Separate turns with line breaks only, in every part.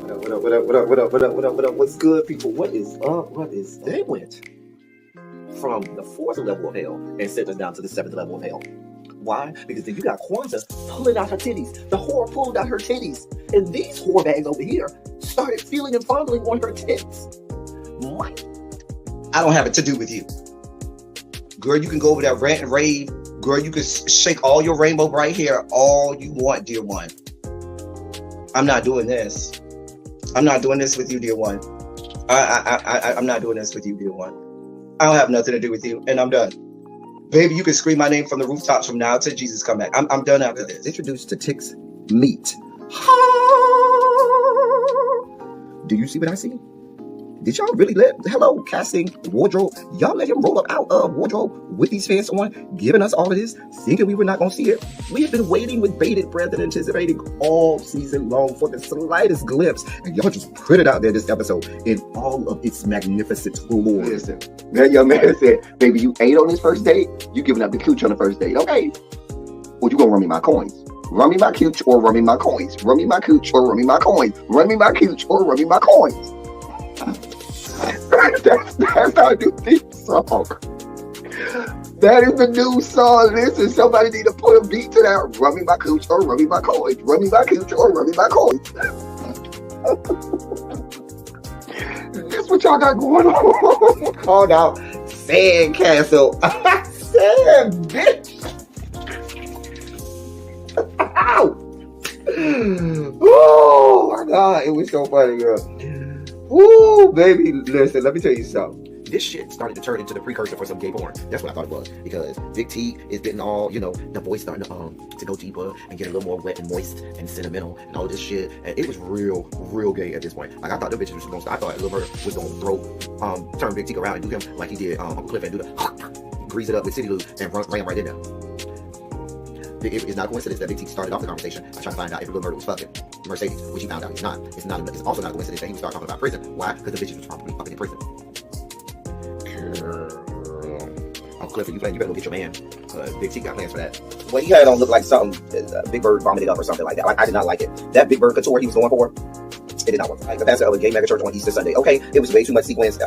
What up, what up, what up, what up, what up, what up, what up? What's good, people? What is up? What is They went from the fourth level of hell and sent us down to the seventh level of hell. Why? Because then you got Kwanzaa pulling out her titties. The whore pulled out her titties. And these whore bags over here started feeling and fondling on her tits. What?
I don't have it to do with you. Girl, you can go over there, rant and rave. Girl, you can shake all your rainbow bright hair all you want, dear one. I'm not doing this. I'm not doing this with you, dear one. I'm not doing this with you, dear one. I don't have nothing to do with you, and I'm done. Baby, you can scream my name from the rooftops from now till Jesus come back. I'm done after this.
Introduced to Tick's meat. Do you see what I see? Did y'all really hello, casting, wardrobe, y'all let him roll up out of wardrobe with these fans on, giving us all of this, thinking we were not going to see it? We have been waiting with bated breath and anticipating all season long for the slightest glimpse, and y'all just put it out there this episode in all of its magnificent glory.
Listen, that young man said, baby, you ate on this first date, you giving up the cooch on the first date, okay? Well, you gonna run me my coins. Run me my cooch or run me my coins. Run me my cooch or run me my coins. Run me my cooch or run me my coins. That's how I do this song. That is the new song. Listen, somebody need to put a beat to that. Run me my cooch or run me my coins. Run me my cooch or run me my coins. That's what y'all got going on.
Called out Sandcastle. Sand, bitch. Ow. Oh my God, it was so funny, girl. Woo, baby, listen, let me tell you something. This shit started to turn into the precursor for some gay porn. That's what I thought it was. Because Big T is getting all, the voice starting to go deeper and get a little more wet and moist and sentimental and all this shit. And it was real gay at this point. Like, I thought the bitches was going to start. I thought Lil Murder was going to turn Big T around and do him like he did Uncle Cliff and do the grease it up with City Lou and ran right in there. It's not a coincidence that Big T started off the conversation by trying to find out if Lil Murder was fucking Mercedes, which he found out he's not. It's also not a coincidence that he would start talking about prison. Why? Because the bitches was probably fucking in prison. Uncle Clifford, you better go get your man. Big T got plans for that. What he had on looked like something Big Bird vomited up or something like that. Like, I did not like it. That Big Bird couture he was going for, it did not work. Like the pastor of a gay mega church on Easter Sunday. Okay, it was way too much sequins.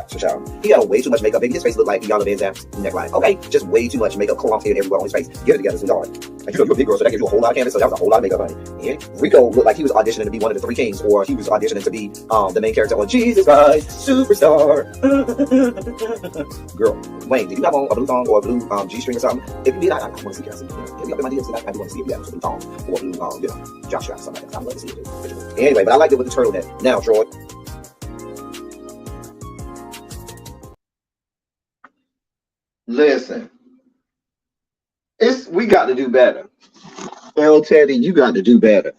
He had on way too much makeup. Baby, his face looked like Yana Van Zam's neckline. Okay, just way too much makeup, clumped in everywhere on his face. Get it together, sweetheart. Like, you're a big girl, so that gives you a whole lot of canvas. So that was a whole lot of makeup, honey. And Rico looked like he was auditioning to be one of the three kings, or he was auditioning to be the main character on Jesus Christ Superstar. Girl, Wayne, did you have on a blue thong or a blue G-string or something? If you did, I want to see. Can I see? Hit me up in my DMs. I do want to see if you have a blue thong or a blue, jock strap or something like that. I'd love to see it too. Anyway, but I liked it with the turtleneck. Now, Troy.
Listen, we got to do better. L. Teddy, you got to do better.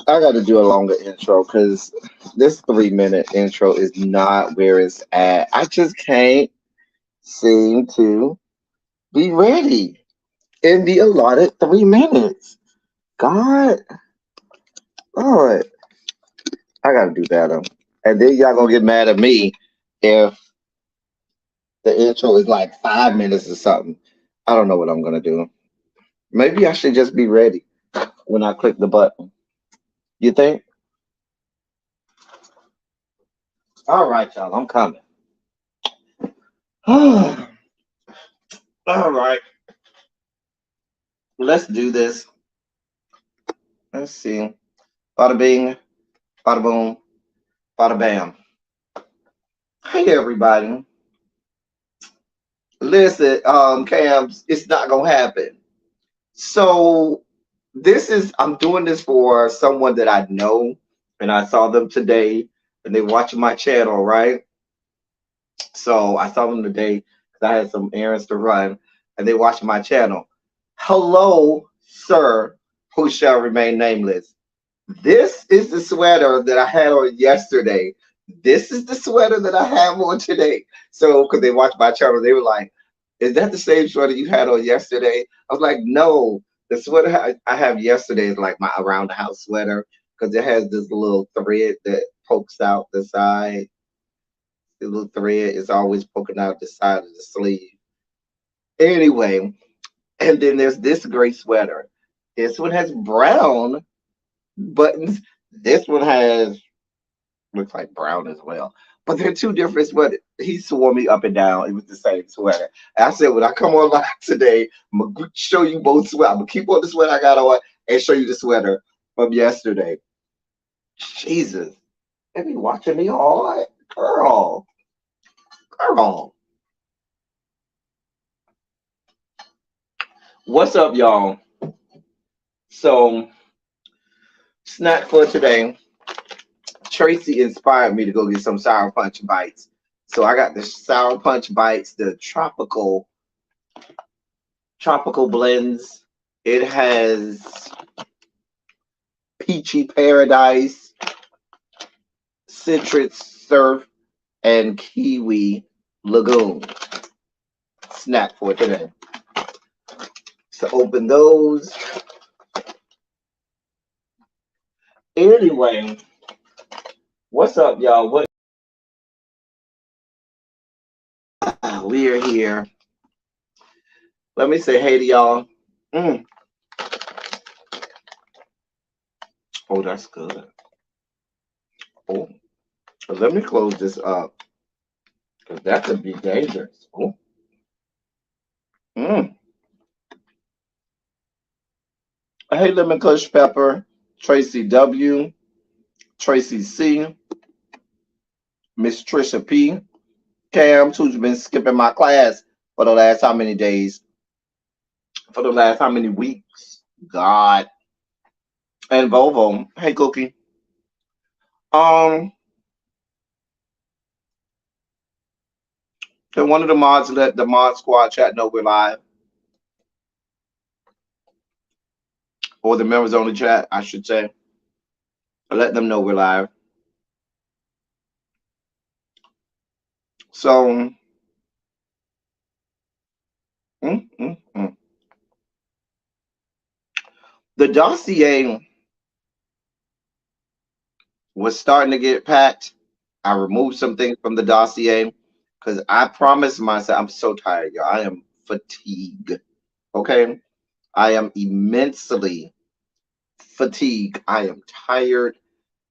I got to do a longer intro because this 3-minute intro is not where it's at. I just can't seem to be ready in the allotted 3 minutes. God, Lord, I got to do better. And then y'all gonna get mad at me if the intro is like 5 minutes or something. I don't know what I'm gonna do. Maybe I should just be ready when I click the button. You think? All right, y'all, I'm coming. All right. Let's do this. Let's see. Bada bing, bada boom, bada bam. Hey, everybody. Listen, Cams, it's not gonna happen. So I'm doing this for someone that I know, and I saw them today, and they watching my channel, right? So I saw them today because I had some errands to run, and they watching my channel. Hello, sir, who shall remain nameless. This is the sweater that I had on yesterday. This is the sweater that I have on today. So, because they watched my channel, they were like, is that the same sweater you had on yesterday? I was like, no, the sweater I have yesterday is like my around the house sweater because it has this little thread that pokes out the side. The little thread is always poking out the side of the sleeve. Anyway, and then there's this gray sweater. This one has brown buttons. This one has Looks like brown as well. But they're two different sweaters. He swore me up and down. It was the same sweater. I said, when I come on live today, I'm gonna show you both sweaters. I'm gonna keep on the sweater I got on and show you the sweater from yesterday. Jesus. They be watching me hard. Girl. Girl. What's up, y'all? So, snack for today. Tracy inspired me to go get some sour punch bites. So I got the sour punch bites, the tropical blends. It has peachy paradise, citrus surf, and kiwi lagoon. Snack for today. So open those. Anyway, what's up, y'all? We're here. Let me say hey to y'all. Oh, that's good. Oh, let me close this up because that could be dangerous. Oh. Hey, Lemon Kush Pepper, Tracy W, Tracy C, Miss Trisha P, Cam, who's been skipping my class for the last how many days? For the last how many weeks? God. And Volvo. Hey, Cookie. Can one of the mods let the mod squad chat know we're live? Or the members only chat, I should say. Let them know we're live. So, the dossier was starting to get packed. I removed some things from the dossier because I promised myself, I'm so tired, y'all. I am fatigued. Okay. I am immensely fatigued. I am tired.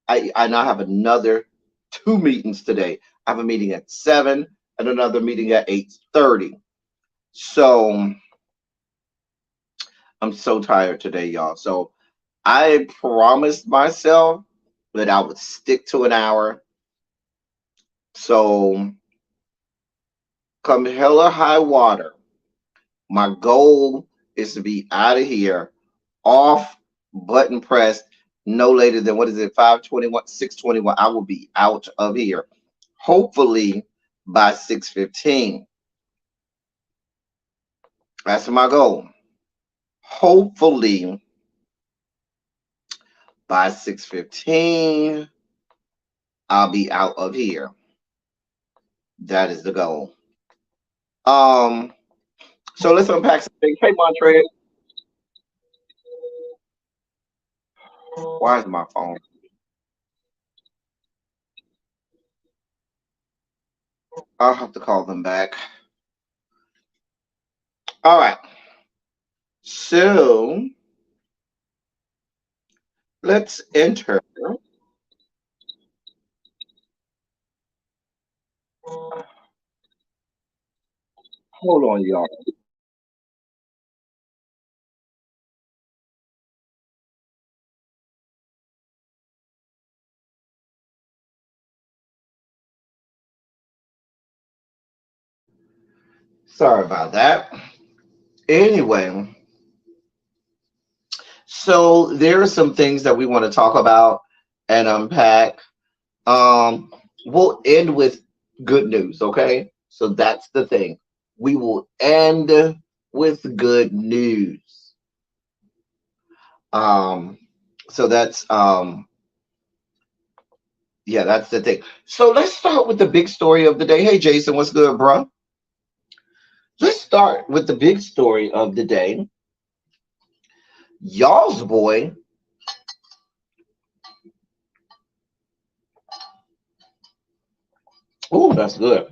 I now have another 2 meetings today. I have a meeting at 7 and another meeting at 8:30. So I'm so tired today, y'all. So I promised myself that I would stick to an hour. So come hell or high water, my goal is to be out of here, off, button pressed, no later than, what is it, 5:21, 6:21. I will be out of here, hopefully by 6:15. That's my goal. Hopefully by 6:15, I'll be out of here. That is the goal. So let's unpack some things. Hey, Montre. Why is my phone? I'll have to call them back. All right. So let's enter. Hold on, y'all. Sorry about that. Anyway, so there are some things that we want to talk about and unpack. We'll end with good news, okay? So that's the thing. We will end with good news. So that's yeah, that's the thing. So let's start with the big story of the day. Hey Jason, what's good, bro? Let's start with the big story of the day. Y'all's boy oh, that's good.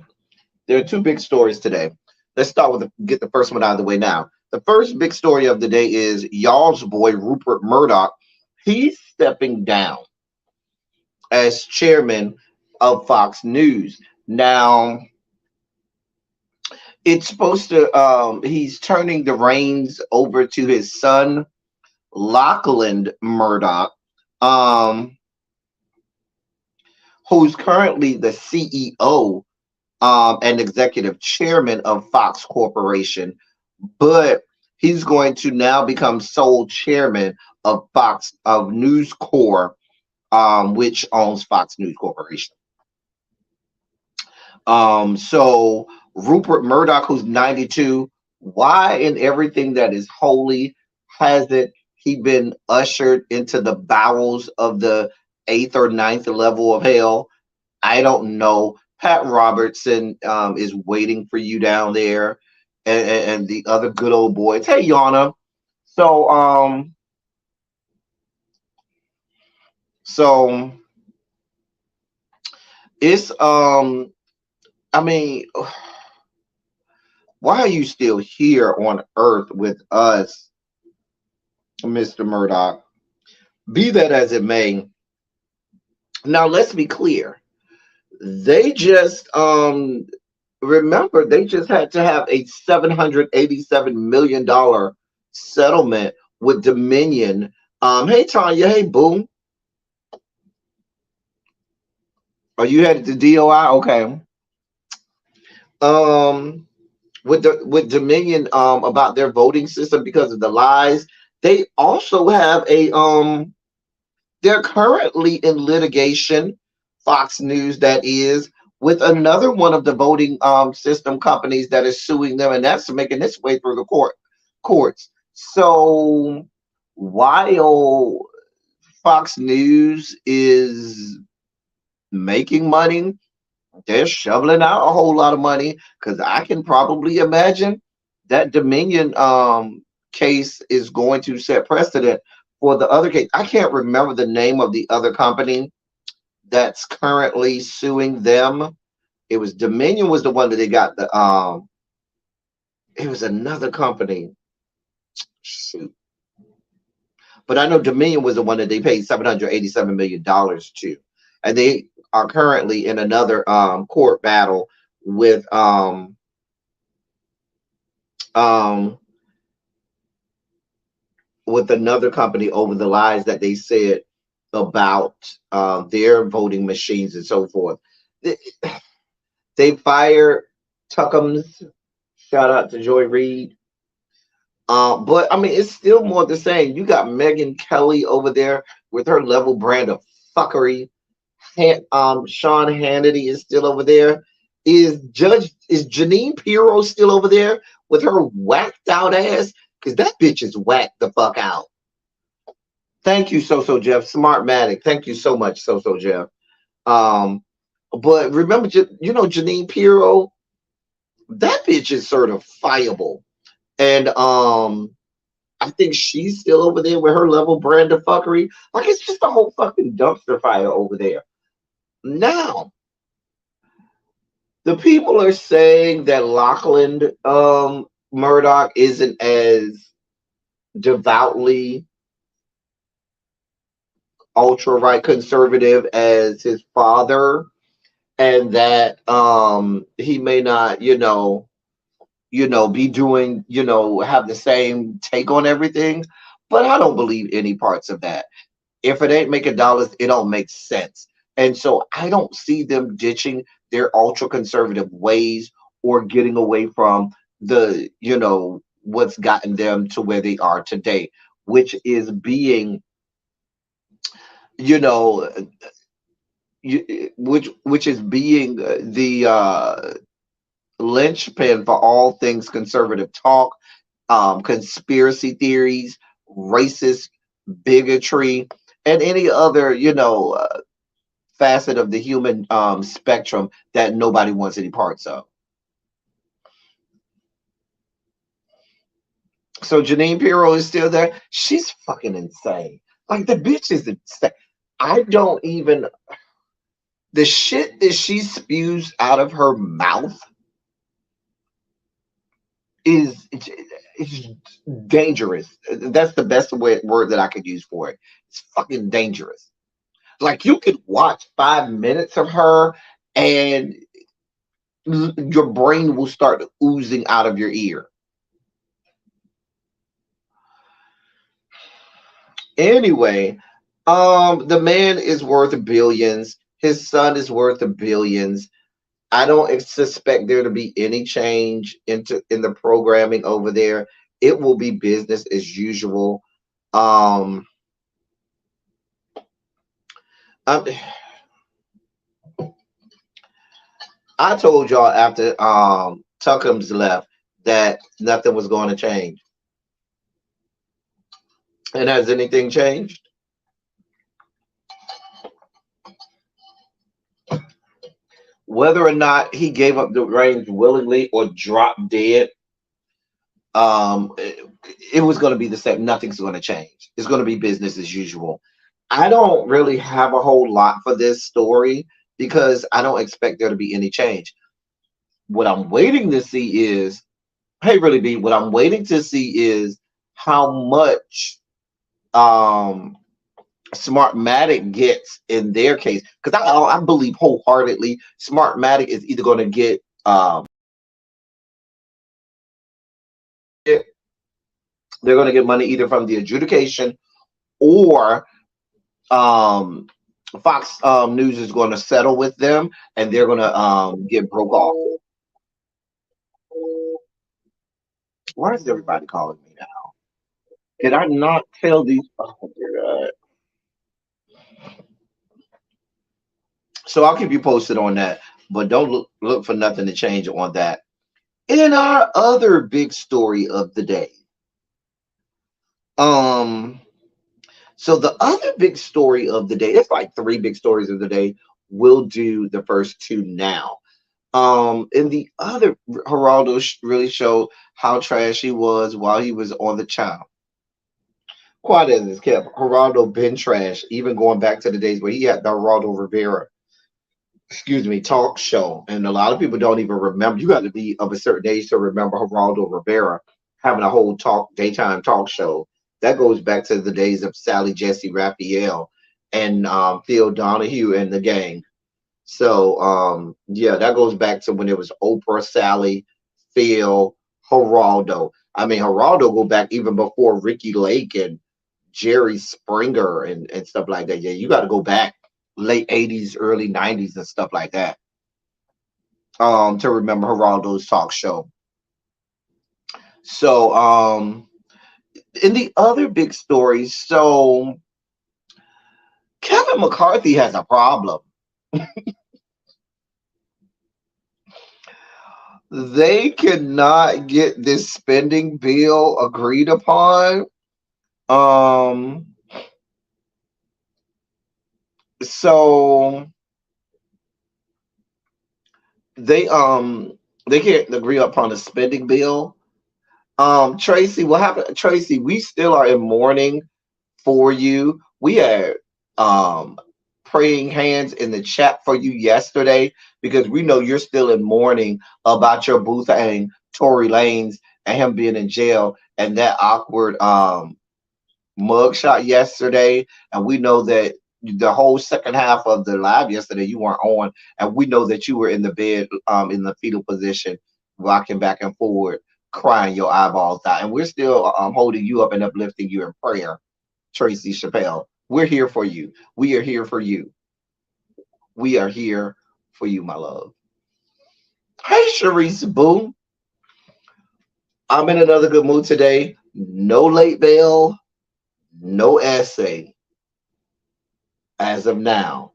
There are two big stories today. Let's start with get the first one out of the way now. The first big story of the day is y'all's boy Rupert Murdoch. He's stepping down. as chairman of Fox News. Now, it's supposed to, he's turning the reins over to his son, Lachlan Murdoch, um, who's currently the CEO and executive chairman of Fox Corporation, but he's going to now become sole chairman of Fox of News Corp, which owns Fox News Corporation. So Rupert Murdoch, who's 92, why in everything that is holy hasn't he been ushered into the bowels of the eighth or ninth level of hell? I don't know. Pat Robertson is waiting for you down there, and the other good old boys. Hey, Yana. So so it's I mean, why are you still here on Earth with us, Mr. Murdoch? Be that as it may. Now let's be clear. They just remember they just had to have a $787 million settlement with Dominion. Hey Tanya, hey Boom. Are you headed to DOI? Okay. With Dominion about their voting system because of the lies. They also have a they're currently in litigation, Fox News that is, with another one of the voting system companies that is suing them, and that's making its way through the courts. So while Fox News is making money, they're shoveling out a whole lot of money because I can probably imagine that Dominion case is going to set precedent for the other case. I can't remember the name of the other company that's currently suing them. It was Dominion was the one that they got the it was another company. Shoot. But I know Dominion was the one that they paid $787 million to. And they are currently in another court battle with um with another company over the lies that they said about their voting machines and so forth. They fired Tuckums. Shout out to Joy Reid. But I mean, it's still more the same. You got Megan Kelly over there with her level brand of fuckery. Sean Hannity is still over there. Is Janine Pirro still over there with her whacked out ass? Because that bitch is whacked the fuck out. Thank you, So Jeff. Smartmatic. Thank you so much, So Jeff. But remember, Janine Pirro, that bitch is certifiable. And I think she's still over there with her level brand of fuckery. Like it's just a whole fucking dumpster fire over there. Now, the people are saying that Lachlan Murdoch isn't as devoutly ultra right conservative as his father, and that he may not, be doing, have the same take on everything. But I don't believe any parts of that. If it ain't making dollars, it don't make sense. And so I don't see them ditching their ultra conservative ways or getting away from the, what's gotten them to where they are today, which is being, you know, which is being the linchpin for all things conservative talk, conspiracy theories, racist bigotry, and any other, facet of the human spectrum that nobody wants any parts of. So Janine Pirro is still there. She's fucking insane. Like the bitch is insane. I don't even the shit that she spews out of her mouth is it's dangerous. That's the best word that I could use for it. It's fucking dangerous. Like you could watch 5 minutes of her and your brain will start oozing out of your ear. Anyway, the man is worth billions. His son is worth billions. I don't suspect there to be any change in the programming over there. It will be business as usual. Um, I, I told y'all after Tuckham's left that nothing was going to change. And has anything changed? Whether or not he gave up the reins willingly or dropped dead, it was going to be the same. Nothing's going to change. It's going to be business as usual. I don't really have a whole lot for this story because I don't expect there to be any change. What I'm waiting to see is, hey, really, B, what I'm waiting to see is how much um Smartmatic gets in their case. Because I believe wholeheartedly Smartmatic is either going to get they're going to get money either from the adjudication or um Fox News is going to settle with them and they're going to get broke off. Why is everybody calling me now? Did I not tell these? Oh, dear God. So I'll keep you posted on that, but don't look for nothing to change on that. In our other big story of the day, um, so the other big story of the day, it's like three big stories of the day. We'll do the first two now. In the other, Geraldo really showed how trash he was while he was on the channel. Quite as it's kept, Geraldo been trash, even going back to the days where he had the Geraldo Rivera, excuse me, talk show. And a lot of people don't even remember. You got to be of a certain age to remember Geraldo Rivera having a whole daytime talk show. That goes back to the days of Sally Jesse Raphael and Phil Donahue and the gang. So yeah, that goes back to when it was Oprah, Sally, Phil, Geraldo. I mean, Geraldo go back even before Ricky Lake and Jerry Springer and stuff like that. Yeah, you got to go back late 80s, early 90s and stuff like that to remember Geraldo's talk show. So in the other big stories, so Kevin McCarthy has a problem. They cannot get this spending bill agreed upon. So they can't agree upon a spending bill. Tracy, what happened? Tracy, we still are in mourning for you. We had praying hands in the chat for you yesterday because we know you're still in mourning about your booth and Tory Lanez and him being in jail and that awkward mugshot yesterday. And we know that the whole second half of the live yesterday you weren't on, and we know that you were in the bed in the fetal position, rocking back and forward, crying your eyeballs out. And we're still holding you up and uplifting you in prayer, Tracy Chappelle. We're here for you. We are here for you. We are here for you, my love. Hey, Sharice Boo. I'm in another good mood today. No late bail, no essay as of now.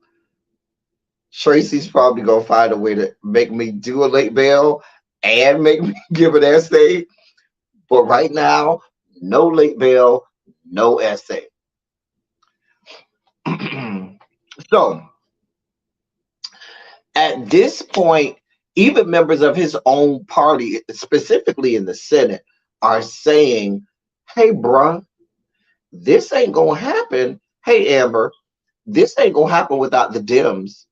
Tracy's probably going to find a way to make me do a late bail and make me give an essay. But right now, no late bail, no essay. So, at this point, even members of his own party, specifically in the Senate, are saying, hey, bruh, this ain't going to happen. Hey, Amber, this ain't going to happen without the Dems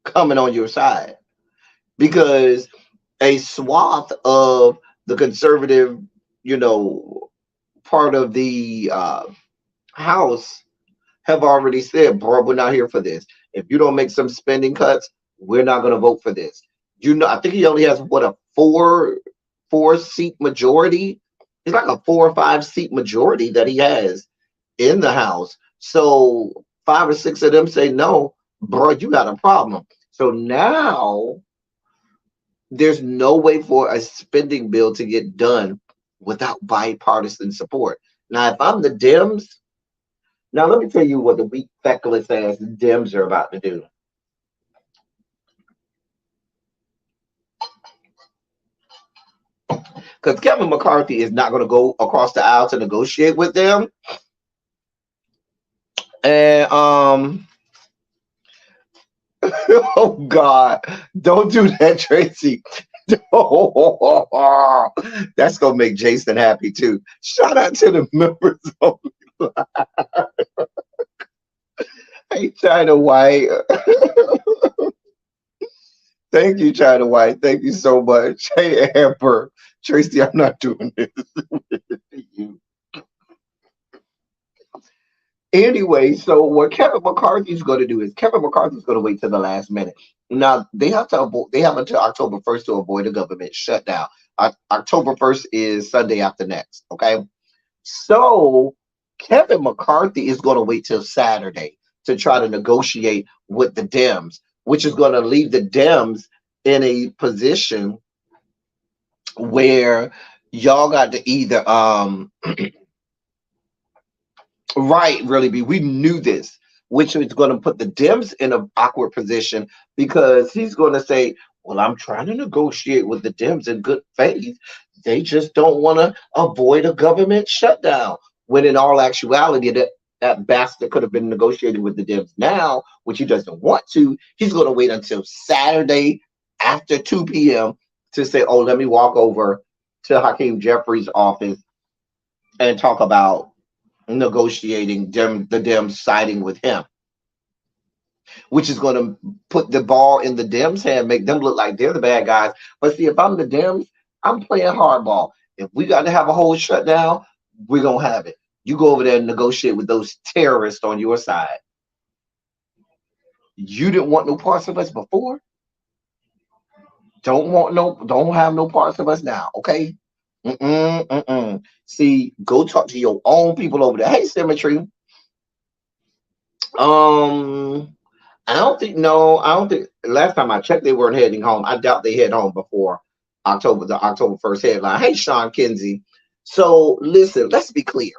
coming on your side. Because a swath of the conservative, part of the House have already said, bro, we're not here for this. If you don't make some spending cuts, we're not going to vote for this. You know, I think he only has what, a four seat majority. It's like a 4 or 5 seat majority that he has in the House. So 5 or 6 of them say no, bro, you got a problem. So now there's no way for a spending bill to get done without bipartisan support. Now, if I'm the Dems, now let me tell you what the weak, feckless ass Dems are about to do. Because Kevin McCarthy is not going to go across the aisle to negotiate with them. And oh God, don't do that, Tracy. Oh, that's gonna make Jason happy too. Shout out to the members of Hey China White. Thank you, China White. Thank you so much. Hey Amber. Tracy, I'm not doing this with you. Anyway, so what Kevin McCarthy's going to do is Kevin McCarthy's going to wait till the last minute. Now they have to avoid. They have until October 1st to avoid a government shutdown. October 1st is Sunday after next. Okay, so Kevin McCarthy is going to wait till Saturday to try to negotiate with the Dems, which is going to leave the Dems in a position where y'all got to either right, really be. We knew this, which is going to put the Dems in an awkward position because he's going to say, well, I'm trying to negotiate with the Dems in good faith. They just don't want to avoid a government shutdown. When in all actuality, that bastard could have been negotiating with the Dems now, which he doesn't want to. He's going to wait until Saturday after 2 p.m. to say, oh, let me walk over to Hakeem Jeffries' office and talk about negotiating the Dems siding with him, which is going to put the ball in the Dems' hand, make them look like they're the bad guys. But see, if I'm the Dems, I'm playing hardball. If we got to have a whole shutdown, we're going to have it. You go over there and negotiate with those terrorists on your side. You didn't want no parts of us before. Don't have no parts of us now, okay? See, go talk to your own people over there. Hey, Symmetry. I don't think. Last time I checked, they weren't heading home. I doubt they head home before October. The October 1st headline. Hey, Sean Kinsey. So listen, let's be clear.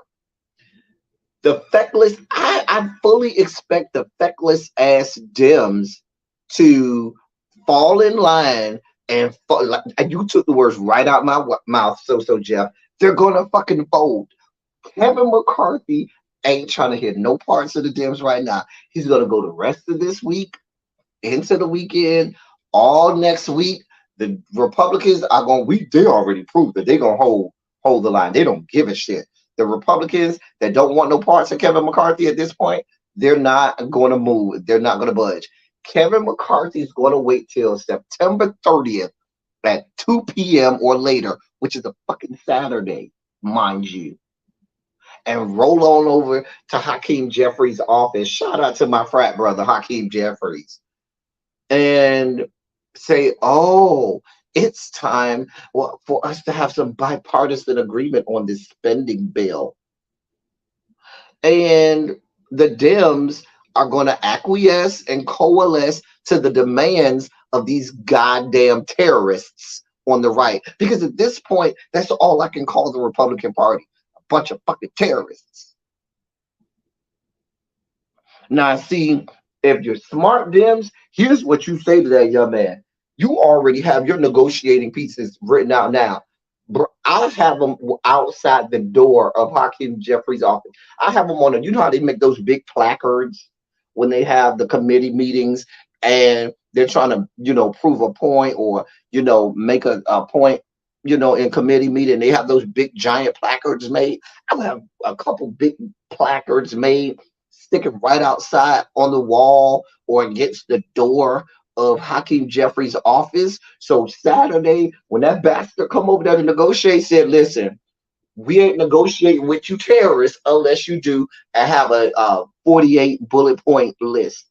The feckless. I fully expect the feckless ass Dems to fall in line. And you took the words right out my mouth, so Jeff. They're gonna fucking fold. Kevin McCarthy ain't trying to hit no parts of the Dems right now. He's gonna go the rest of this week into the weekend, all next week. The Republicans are they already proved that they're gonna hold the line. They don't give a shit. The Republicans that don't want no parts of Kevin McCarthy at this point, they're not gonna move. They're not gonna budge. Kevin McCarthy is going to wait till September 30th at 2 p.m. or later, which is a fucking Saturday, mind you, and roll on over to Hakeem Jeffries' office. Shout out to my frat brother, Hakeem Jeffries, and say, oh, it's time for us to have some bipartisan agreement on this spending bill. And the Dems are going to acquiesce and coalesce to the demands of these goddamn terrorists on the right. Because at this point, that's all I can call the Republican Party. A bunch of fucking terrorists. Now, see, if you're smart Dems, here's what you say to that young man. You already have your negotiating pieces written out now. I'll have them outside the door of Hakeem Jeffries' office. I have them on you know how they make those big placards when they have the committee meetings and they're trying to, prove a point or, make a point, in committee meeting. They have those big giant placards made. I'll have a couple big placards made, sticking right outside on the wall or against the door of Hakeem Jeffries' office. So Saturday, when that bastard come over there to negotiate, said, listen, We ain't negotiating with you terrorists unless you do and have a 48 bullet point list.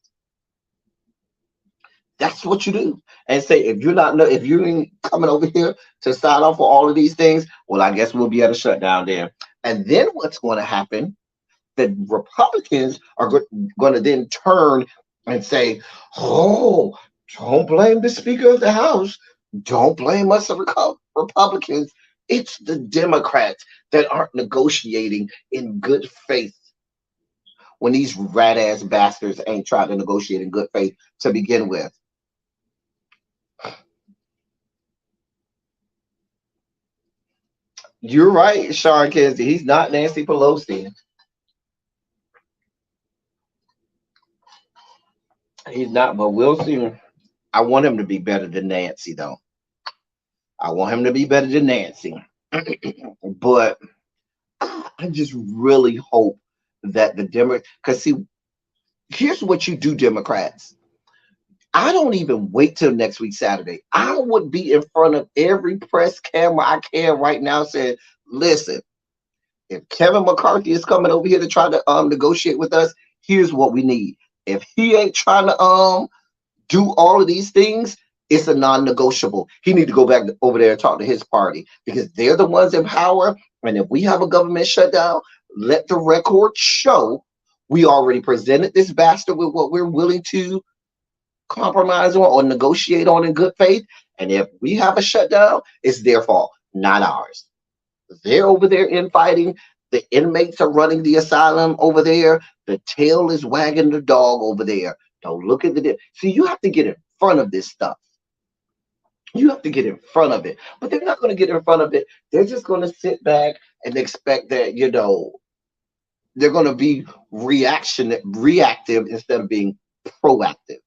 That's what you do. And say, if you're not, if you ain't coming over here to sign off for all of these things, well, I guess we'll be at a shutdown there. And then what's going to happen? The Republicans are going to then turn and say, oh, don't blame the Speaker of the House. Don't blame us, the Republicans. It's the Democrats that aren't negotiating in good faith when these rat ass bastards ain't trying to negotiate in good faith to begin with. You're right, Sean Kinsey. He's not Nancy Pelosi. He's not, but we'll see. I want him to be better than Nancy, though. I want him to be better than Nancy. But I just really hope that the Democrats, because see, here's what you do, Democrats. I don't even wait till next week, Saturday. I would be in front of every press camera I can right now saying, listen, if Kevin McCarthy is coming over here to try to negotiate with us, here's what we need. If he ain't trying to do all of these things, it's a non-negotiable. He need to go back over there and talk to his party because they're the ones in power. And if we have a government shutdown, let the record show we already presented this bastard with what we're willing to compromise on or negotiate on in good faith. And if we have a shutdown, it's their fault, not ours. They're over there infighting. The inmates are running the asylum over there. The tail is wagging the dog over there. Don't look at the... See, you have to get in front of this stuff. You have to get in front of it. But they're not going to get in front of it. They're just going to sit back and expect that, they're going to be reactive instead of being proactive.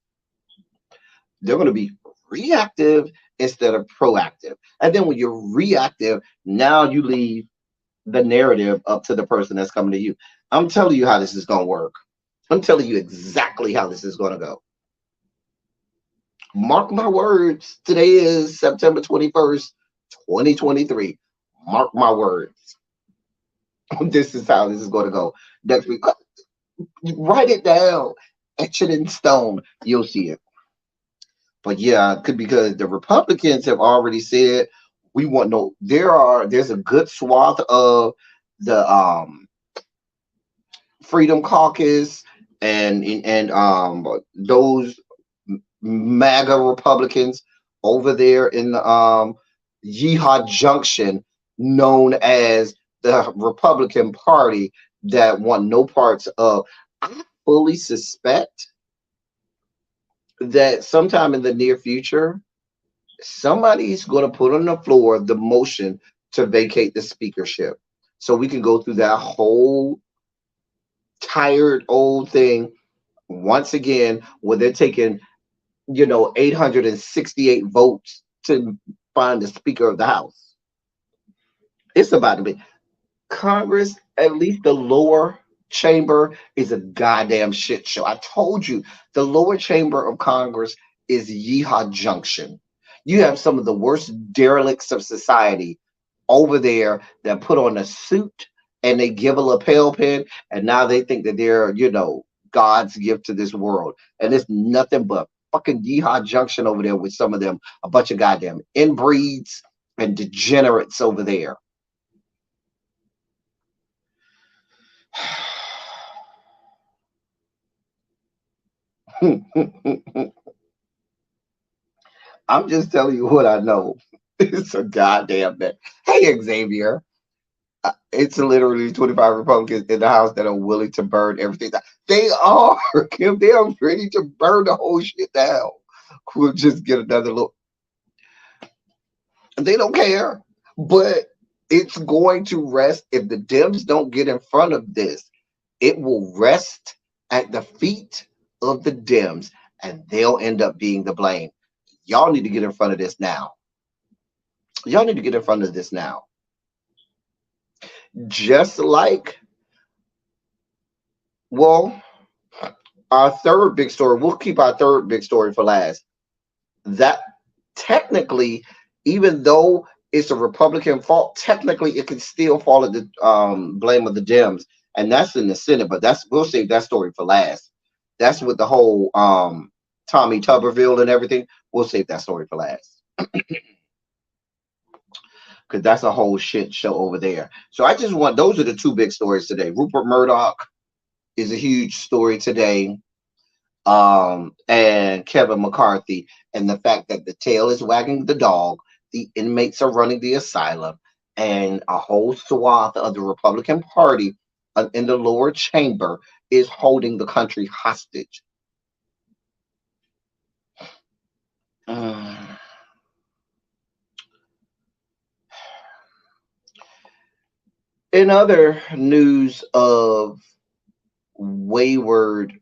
They're going to be reactive instead of proactive. And then when you're reactive, now you leave the narrative up to the person that's coming to you. I'm telling you how this is going to work. I'm telling you exactly how this is going to go. Mark my words. Today is September 21st, 2023. Mark my words. This is how this is going to go. Next week, write it down. Etch it in stone. You'll see it. But yeah, because the Republicans have already said we want no. There's a good swath of the Freedom Caucus and those MAGA Republicans over there in the Yeehaw Junction, known as the Republican Party, that want no parts of. I fully suspect that sometime in the near future, somebody's going to put on the floor the motion to vacate the speakership. So we can go through that whole tired old thing once again, where they're taking, 868 votes to find the Speaker of the House. It's about to be. Congress, at least the lower chamber, is a goddamn shit show. I told you, the lower chamber of Congress is Yeehaw Junction. You have some of the worst derelicts of society over there that put on a suit and they give a lapel pin, and now they think that they're, God's gift to this world. And it's nothing but fucking Yeehaw Junction over there with some of them, a bunch of goddamn inbreeds and degenerates over there. I'm just telling you what I know. It's a goddamn mess. Hey, Xavier. It's literally 25 Republicans in the House that are willing to burn everything down. They are, Kim. They are ready to burn the whole shit down. We'll just get another look. They don't care. But it's going to rest. If the Dems don't get in front of this, it will rest at the feet of the Dems, and they'll end up being the blame. Y'all need to get in front of this now. Y'all need to get in front of this now. Just like, our third big story, we'll keep our third big story for last. That technically, even though it's a Republican fault. Technically, it can still fall at the blame of the Dems, and that's in the Senate. But we'll save that story for last. That's with the whole Tommy Tuberville and everything. We'll save that story for last because that's a whole shit show over there. So I just want those are the two big stories today. Rupert Murdoch is a huge story today, and Kevin McCarthy, and the fact that the tail is wagging the dog. The inmates are running the asylum, and a whole swath of the Republican Party in the lower chamber is holding the country hostage. Mm. In other news of wayward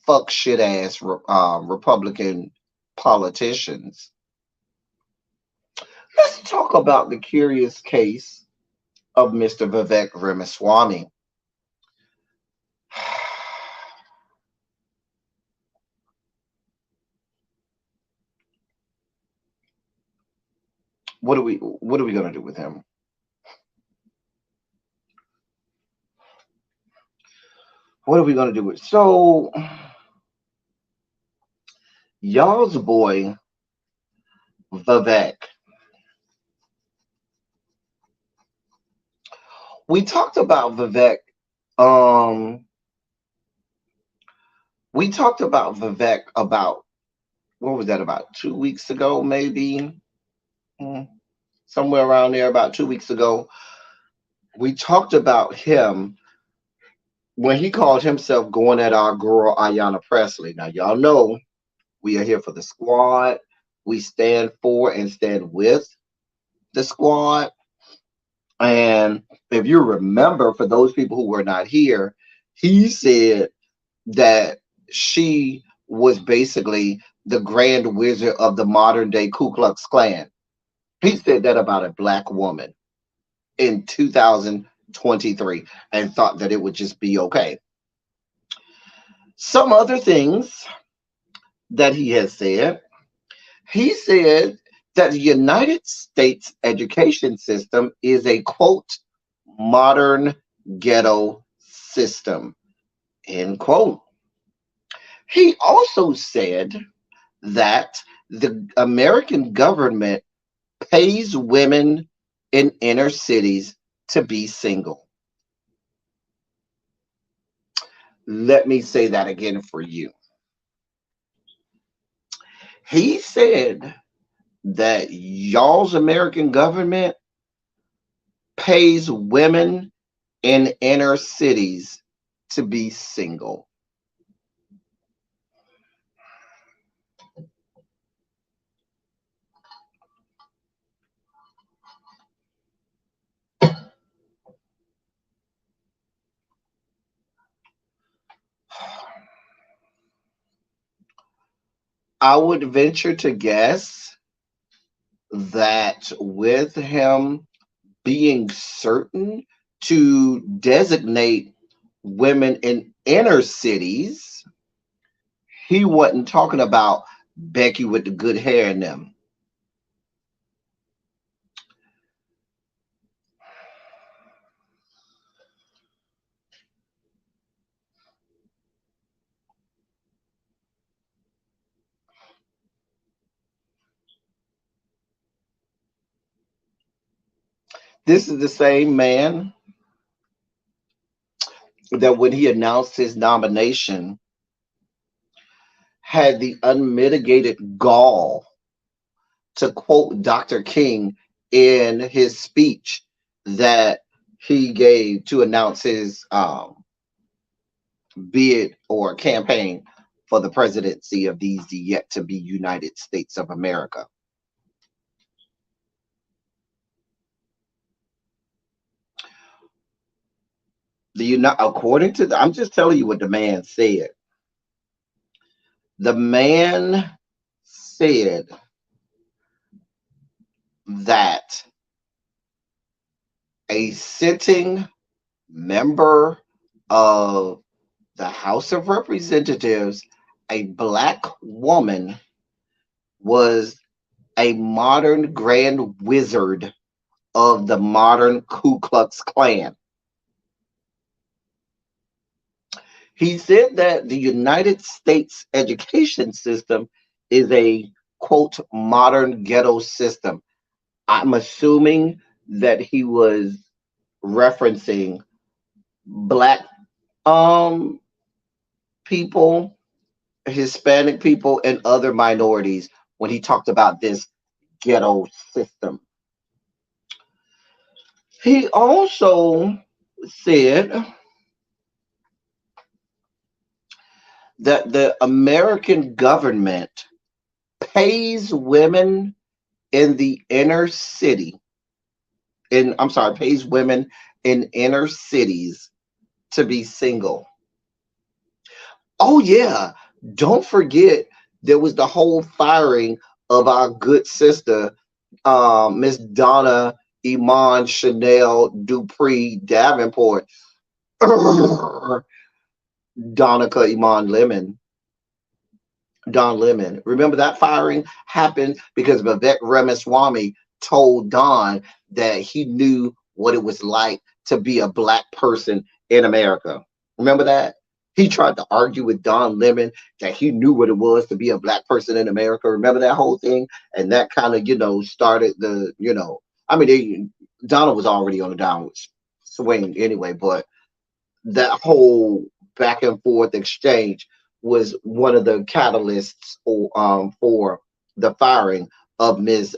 fuck shit ass Republican politicians, let's talk about the curious case of Mr. Vivek Ramaswamy. What are we gonna do with him? What are we gonna do with so y'all's boy Vivek? We talked about Vivek. We talked about Vivek about what was that, about 2 weeks ago, maybe. Somewhere around there, about 2 weeks ago. We talked about him when he called himself going at our girl Ayanna Presley. Now y'all know we are here for the squad. We stand for and stand with the squad. And if you remember, for those people who were not here, he said that she was basically the grand wizard of the modern day Ku Klux Klan. He said that about a black woman in 2023 and thought that it would just be okay. Some other things that he has said, he said that the United States education system is a, quote, modern ghetto system, end quote. He also said that the American government pays women in inner cities to be single. Let me say that again for you. He said that y'all's American government pays women in inner cities to be single. I would venture to guess that with him being certain to designate women in inner cities, he wasn't talking about Becky with the good hair in them. This is the same man that when he announced his nomination had the unmitigated gall to quote Dr. King in his speech that he gave to announce his bid or campaign for the presidency of these yet to be United States of America. According to I'm just telling you what the man said. The man said that a sitting member of the House of Representatives, a black woman, was a modern grand wizard of the modern Ku Klux Klan. He said that the United States education system is a quote modern ghetto system. I'm assuming that he was referencing black um people, Hispanic people, and other minorities when he talked about this ghetto system. He also said that the American government pays women in the inner city, pays women in inner cities to be single. Oh yeah, don't forget there was the whole firing of our good sister, Miss Donna Iman Chanel Dupree Davenport, Donica Iman Lemon. Don Lemon. Remember that firing happened because Vivek Ramaswamy told Don that he knew what it was like to be a black person in America. Remember that? He tried to argue with Don Lemon that he knew what it was to be a black person in America. Remember that whole thing? And that kind of, started I mean, Donald was already on a downward swing anyway, but that whole back and forth exchange was one of the catalysts for the firing of Ms.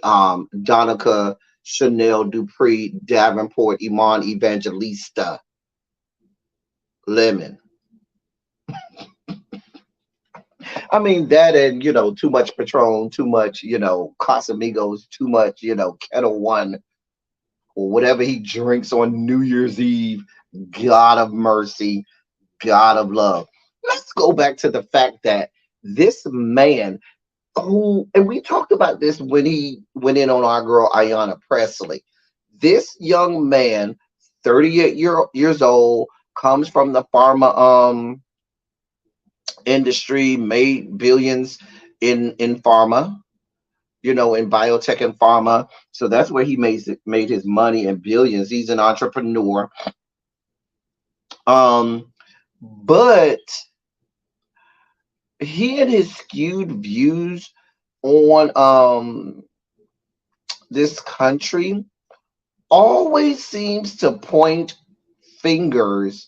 Donica Chanel Dupree Davenport Iman Evangelista Lemon. I mean, that and, too much Patron, too much, Casamigos, too much, Kettle One, or whatever he drinks on New Year's Eve. God of mercy, God of love. Let's go back to the fact that this man and we talked about this when he went in on our girl Ayanna Presley. This young man, 38 years old, comes from the pharma industry, made billions in pharma, in biotech and pharma. So that's where he made his money and billions. He's an entrepreneur. But he and his skewed views on this country always seems to point fingers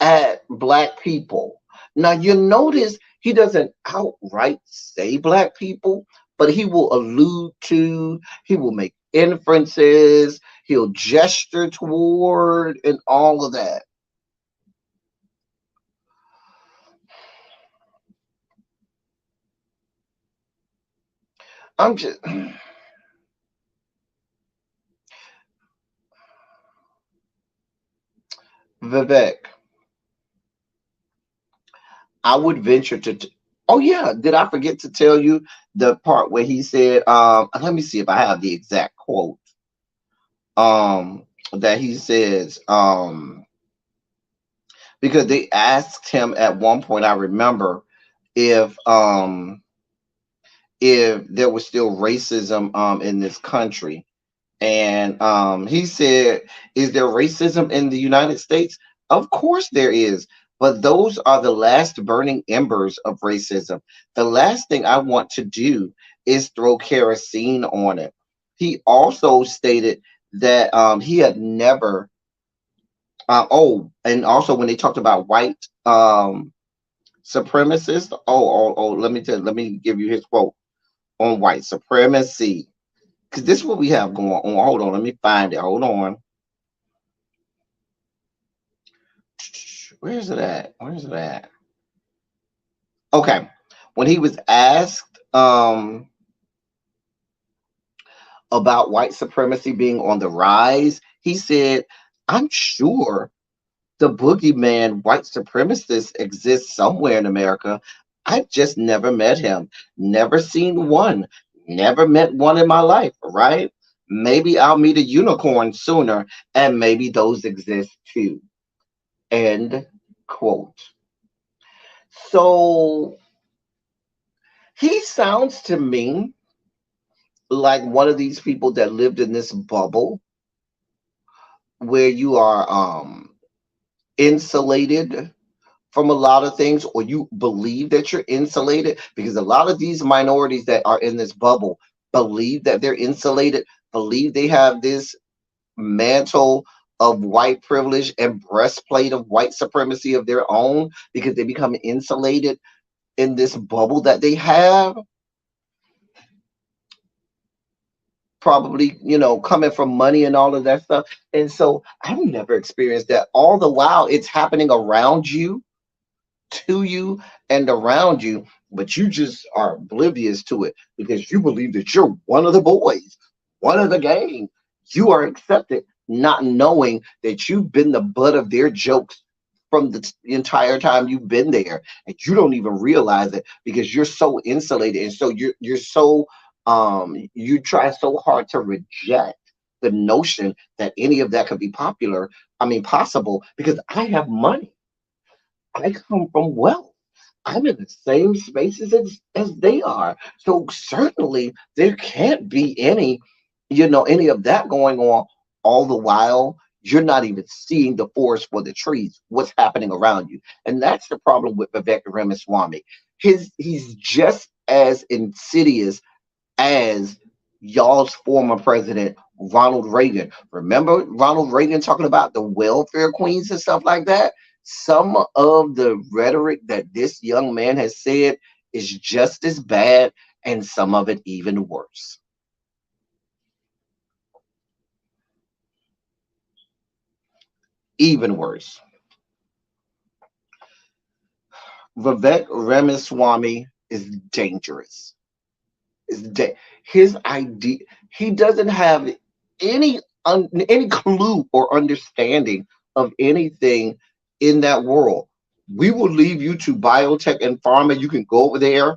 at black people. Now you notice he doesn't outright say black people, but he will allude to, he will make inferences, he'll gesture toward, and all of that. I'm just Vivek. I would venture to. Oh yeah, did I forget to tell you the part where he said? Let me see if I have the exact quote. That he says. Because they asked him at one point, I remember, if if there was still racism in this country, and he said, is there racism in the United States? Of course there is. But those are the last burning embers of racism. The last thing I want to do is throw kerosene on it. He also stated that he had never. And also when they talked about white supremacists. Let me give you his quote on white supremacy. Because this is what we have going on. Hold on, let me find it. Hold on. Where's it at? Where's it at? Okay. When he was asked about white supremacy being on the rise, he said, I'm sure the boogeyman white supremacist exists somewhere in America. I've just never met him. Never seen one. Never met one in my life, right? Maybe I'll meet a unicorn sooner, and maybe those exist too. End quote. So he sounds to me like one of these people that lived in this bubble where you are insulated from a lot of things, or you believe that you're insulated, because a lot of these minorities that are in this bubble believe that they're insulated, believe they have this mantle of white privilege and breastplate of white supremacy of their own, because they become insulated in this bubble that they have, probably, coming from money and all of that stuff. And so I've never experienced that. All the while it's happening around you, to you, and around you, but you just are oblivious to it because you believe that you're one of the boys, one of the gang. You are accepted, not knowing that you've been the butt of their jokes from the entire time you've been there, and you don't even realize it because you're so insulated, and so you're so you try so hard to reject the notion that any of that could be possible, because I have money. I come from wealth. I'm in the same spaces as they are. So certainly there can't be any of that going on. All the while, you're not even seeing the forest for the trees, what's happening around you. And that's the problem with Vivek Ramaswamy. He's just as insidious as y'all's former president, Ronald Reagan. Remember Ronald Reagan talking about the welfare queens and stuff like that? Some of the rhetoric that this young man has said is just as bad, and some of it even worse. Even worse. Vivek Ramaswamy is dangerous. His idea, he doesn't have any clue or understanding of anything in that world. We will leave you to biotech and pharma. You can go over there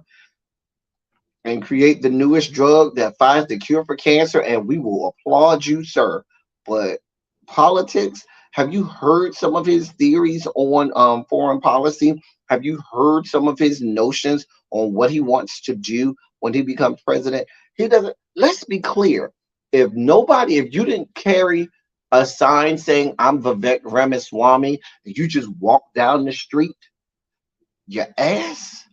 and create the newest drug that finds the cure for cancer, and we will applaud you, sir. But politics, have you heard some of his theories on foreign policy? Have you heard some of his notions on what he wants to do when he becomes president? He doesn't. Let's be clear. If you didn't carry a sign saying I'm Vivek Ramaswamy, you just walk down the street, your ass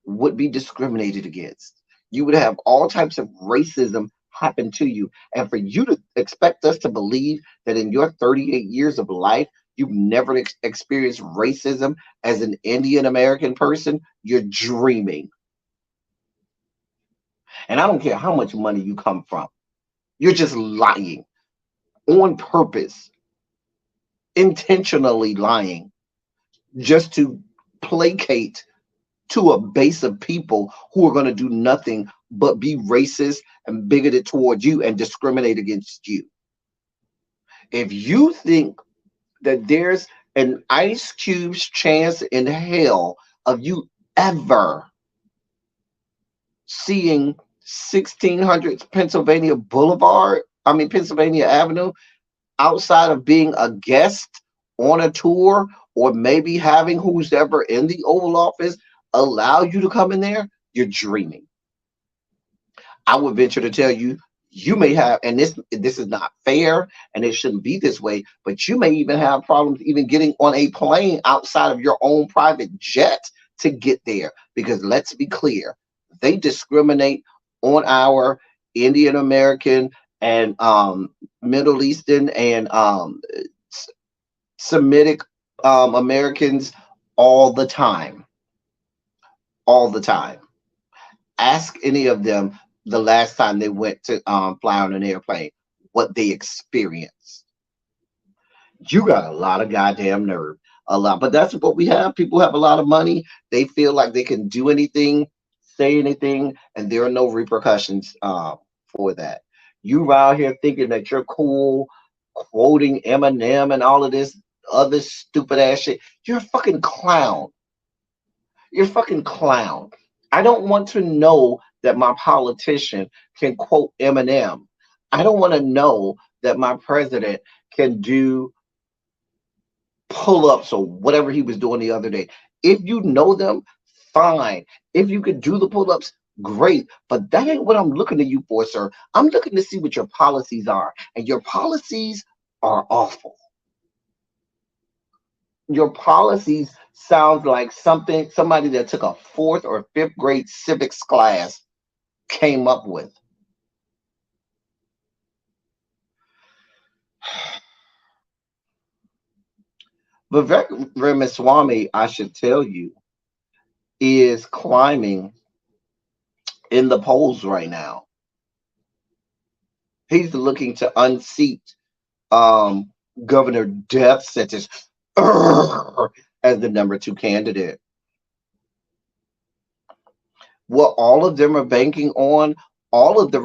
would be discriminated against. You would have all types of racism happen to you. And for you to expect us to believe that in your 38 years of life, you've never experienced racism as an Indian American person, you're dreaming. And I don't care how much money you come from, you're just lying on purpose, intentionally lying, just to placate to a base of people who are going to do nothing but be racist and bigoted towards you and discriminate against you. If you think that there's an ice cube's chance in hell of you ever seeing 1600s Pennsylvania Avenue, outside of being a guest on a tour, or maybe having who's ever in the Oval Office allow you to come in there, you're dreaming. I would venture to tell you, you may have, and this is not fair, and it shouldn't be this way, but you may even have problems even getting on a plane outside of your own private jet to get there. Because let's be clear, they discriminate on our Indian American and Middle Eastern and Semitic Americans all the time. All the time. Ask any of them the last time they went to fly on an airplane, what they experienced. You got a lot of goddamn nerve. A lot. But that's what we have. People have a lot of money. They feel like they can do anything, say anything, and there are no repercussions for that. You out here thinking that you're cool, quoting Eminem and all of this other stupid ass shit. You're a fucking clown. You're a fucking clown. I don't want to know that my politician can quote Eminem. I don't want to know that my president can do pull-ups or whatever he was doing the other day. If you know them, fine. If you could do the pull-ups, great, but that ain't what I'm looking to you for, sir. I'm looking to see what your policies are, and your policies are awful. Your policies sounds like somebody that took a fourth or fifth grade civics class came up with. Vivek Ramaswamy, I should tell you, is climbing in the polls right now. He's looking to unseat um, Governor Death Sentence as the number two candidate. What all of them are banking on, all of the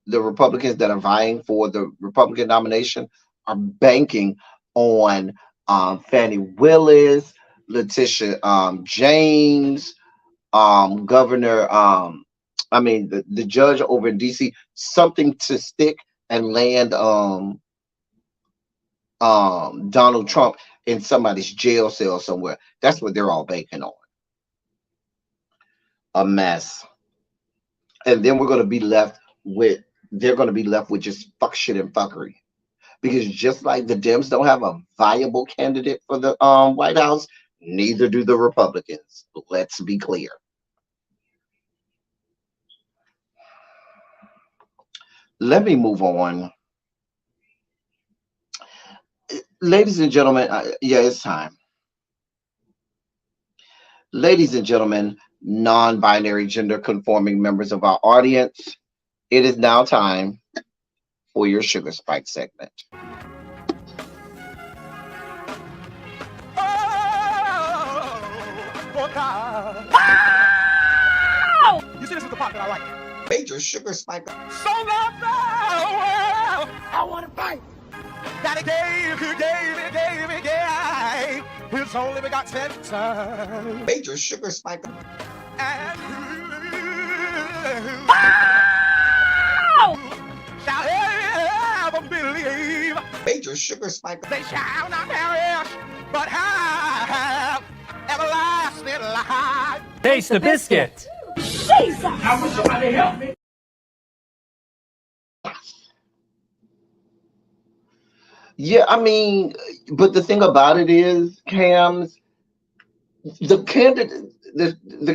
the Republicans that are vying for the Republican nomination are banking on Fannie Willis, Letitia James, Governor, the judge over in DC, something to stick and land Donald Trump in somebody's jail cell somewhere. That's what they're all banking on. A mess. And then they're going to be left with just fuck shit and fuckery. Because just like the Dems don't have a viable candidate for the White House, neither do the Republicans. Let's be clear. Let me move on. Ladies and gentlemen, it's time. Ladies and gentlemen, non-binary gender conforming members of our audience, it is now time for your Sugar Spike segment.
You see, this is the part that I like. Major Sugar Spike.
So love the world. I want to fight. That he gave his only begotten son.
Major Sugar Spike.
And shall ever believe.
Major Sugar Spike.
They shall not perish, but have everlasting life.
Taste the biscuit.
Jesus! I wish somebody help me.
Yeah, but the thing about it is, Cams, the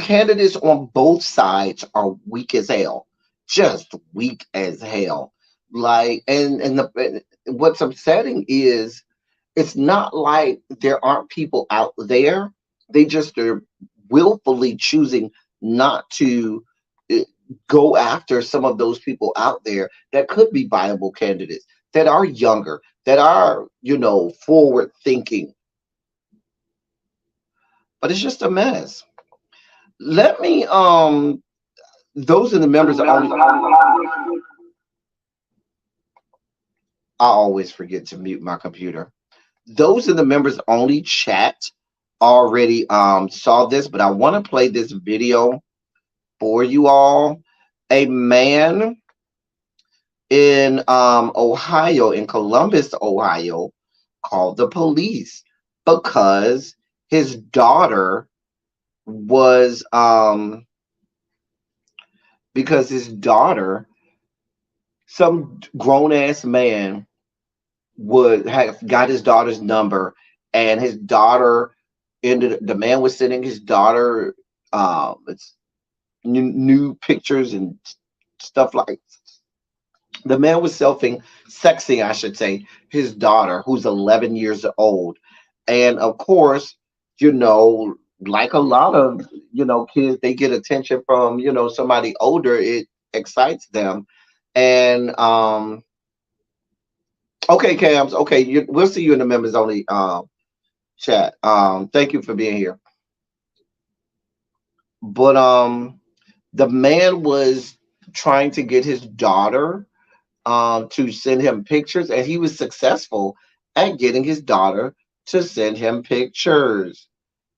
candidates on both sides are weak as hell, just weak as hell. Like, and what's upsetting is it's not like there aren't people out there. They just are willfully choosing not to go after some of those people out there that could be viable candidates, that are younger, that are, forward thinking. But it's just a mess. Let me, those are the members of only. I always forget to mute my computer. Those are the members only chat already saw this, but I want to play this video for you all. A man in Ohio, in Columbus, Ohio, called the police because his daughter was some grown-ass man would have got his daughter's number, and his daughter the man was sending his daughter it's new pictures and stuff. Like, the man was sexing, I should say, his daughter, who's 11 years old. And of course, like a lot of kids, they get attention from somebody older. It excites them. And okay, Cams, okay, we'll see you in the members only chat. Thank you for being here. But the man was trying to get his daughter to send him pictures, and he was successful at getting his daughter to send him pictures.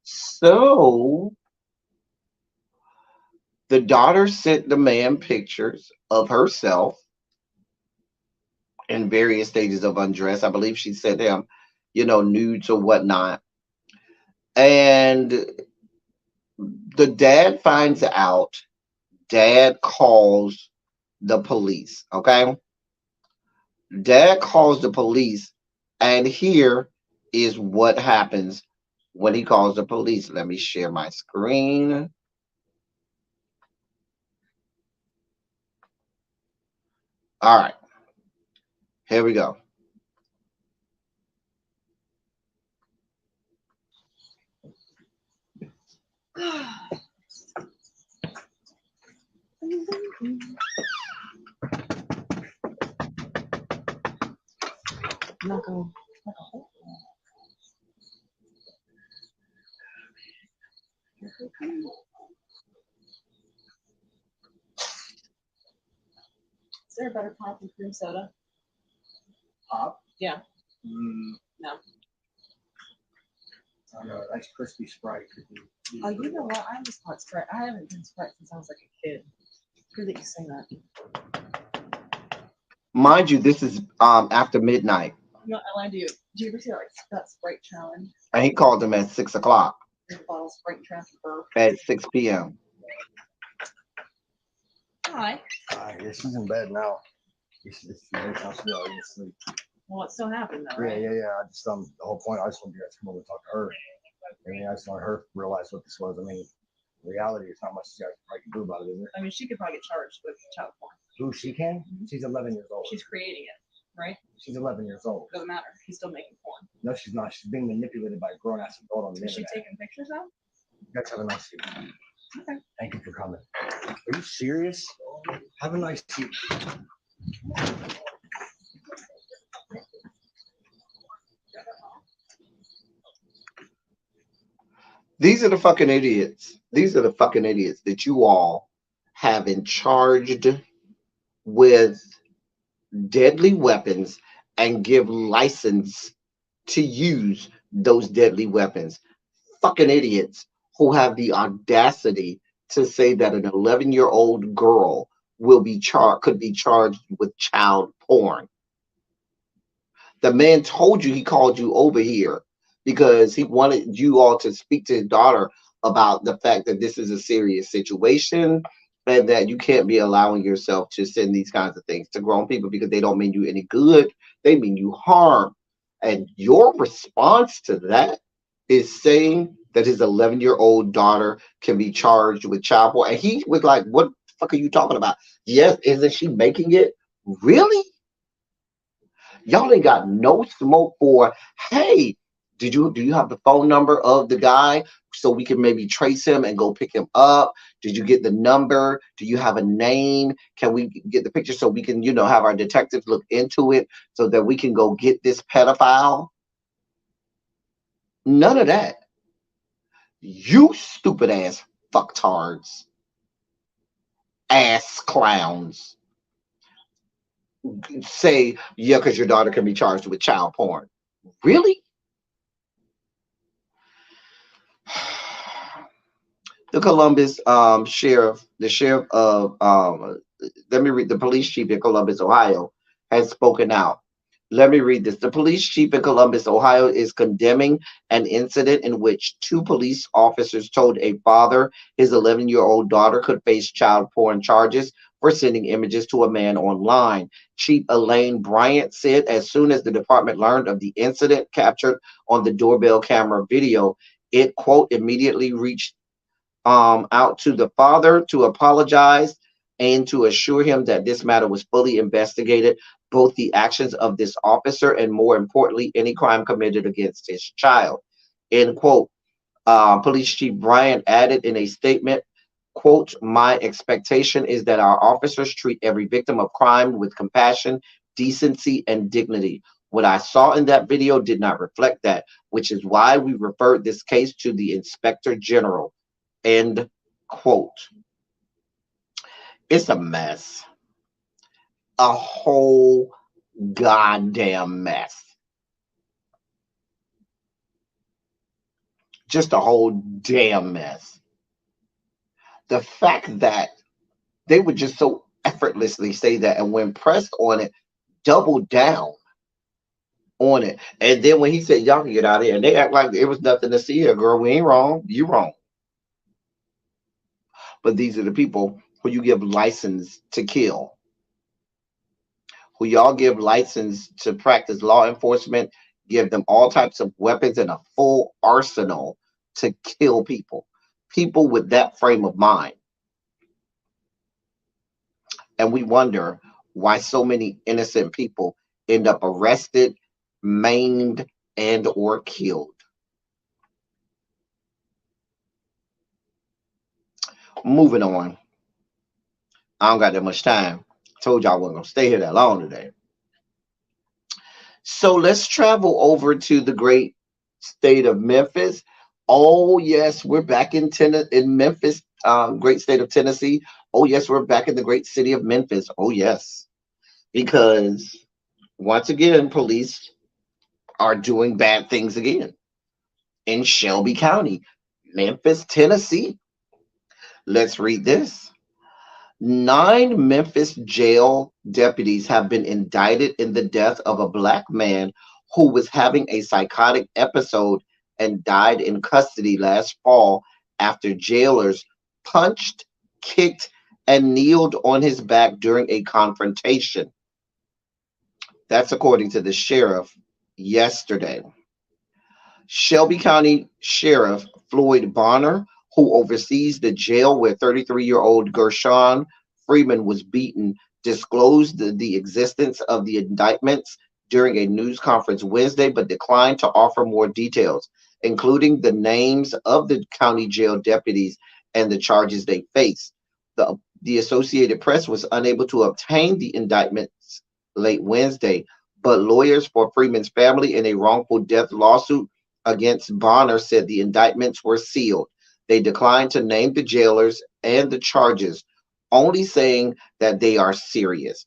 So the daughter sent the man pictures of herself in various stages of undress. I believe she sent him, nudes or whatnot. And The dad finds out. Dad calls the police. Okay. Dad calls the police, and here is what happens when he calls the police. Let me share my screen. All right, here we go.
Not going. Is there a better pop than cream soda?
Pop?
Yeah.
Mm,
No.
I don't know. Nice crispy Sprite could be.
Oh, you know what? I just thought Sprite. I haven't done Sprite since I was like a kid. Good that you say that.
Mind you, this is after midnight,
No, I lied to you. Did you ever see that Sprite challenge?
and he called them at 6 o'clock
The bottle Sprite transfer.
at 6 p.m.
Hi.
Yeah, she's in bed now. She's already asleep.
Well, it still happened though,
Yeah,
right?
yeah. I just the whole point. I just wanted you guys to come over and talk to her. I mean, I just want her to realize what this was. I mean, in reality, it's not much you guys probably can do about it, is it?
I mean, she could probably get charged with child porn.
Who she can? She's 11 years old.
She's creating it, right?
She's 11 years old.
Doesn't matter. He's still making porn.
No, she's not. She's being manipulated by a grown-ass adult on the
Is she
internet.
taking pictures of?
You guys have a nice evening.
Okay.
Thank you for coming. Are you serious? Have a nice evening.
These are the fucking idiots. These are the fucking idiots that you all have been charged with deadly weapons and give license to use those deadly weapons. Fucking idiots who have the audacity to say that an 11-year-old girl could be charged with child porn. The man told you he called you over here because he wanted you all to speak to his daughter about the fact that this is a serious situation and that you can't be allowing yourself to send these kinds of things to grown people because they don't mean you any good. They mean you harm. And your response to that is saying that his 11-year-old daughter can be charged with child porn. And he was like, what the fuck are you talking about? Yes, isn't she making it? Really? Y'all ain't got no smoke for, hey, do you have the phone number of the guy so we can maybe trace him and go pick him up? Did you get the number? Do you have a name? Can we get the picture so we can, have our detectives look into it so that we can go get this pedophile? None of that. You stupid ass fucktards. Ass clowns. Say, yeah, because your daughter can be charged with child porn. Really? The Columbus sheriff, the sheriff of, let me read, the police chief in Columbus, Ohio, has spoken out. Let me read this. The police chief in Columbus, Ohio, is condemning an incident in which two police officers told a father his 11-year-old daughter could face child porn charges for sending images to a man online. Chief Elaine Bryant said as soon as the department learned of the incident captured on the doorbell camera video, it, quote, immediately reached out to the father to apologize and to assure him that this matter was fully investigated, both the actions of this officer and, more importantly, any crime committed against his child. End quote. Police Chief Bryant added in a statement, quote, my expectation is that our officers treat every victim of crime with compassion, decency, and dignity. What I saw in that video did not reflect that, which is why we referred this case to the Inspector General. End quote. It's a mess. A whole goddamn mess. Just a whole damn mess. The fact that they would just so effortlessly say that, and when pressed on it, double down on it. And then when he said, y'all can get out of here, and they act like it was nothing to see here, girl, we ain't wrong. You wrong. but these are the people who you give license to kill, who y'all give license to practice law enforcement, give them all types of weapons and a full arsenal to kill people. People with that frame of mind. And we wonder why so many innocent people end up arrested, maimed, and or killed. Moving on. I don't got that much time. Told y'all I wasn't gonna stay here that long today. So let's travel over to the great state of Memphis. Oh yes, we're back in Memphis, great state of Tennessee. Oh yes, we're back in the great city of Memphis. Oh yes, because once again, police are doing bad things again in Shelby County, Memphis, Tennessee. Let's read this. 9 Memphis jail deputies have been indicted in the death of a black man who was having a psychotic episode and died in custody last fall after jailers punched, kicked, and kneeled on his back during a confrontation. That's according to the sheriff yesterday. Shelby County Sheriff Floyd Bonner, who oversees the jail where 33-year-old Gershon Freeman was beaten, disclosed the existence of the indictments during a news conference Wednesday, but declined to offer more details, including the names of the county jail deputies and the charges they face. The Associated Press was unable to obtain the indictments late Wednesday, but lawyers for Freeman's family in a wrongful death lawsuit against Bonner said the indictments were sealed. They declined to name the jailers and the charges, only saying that they are serious.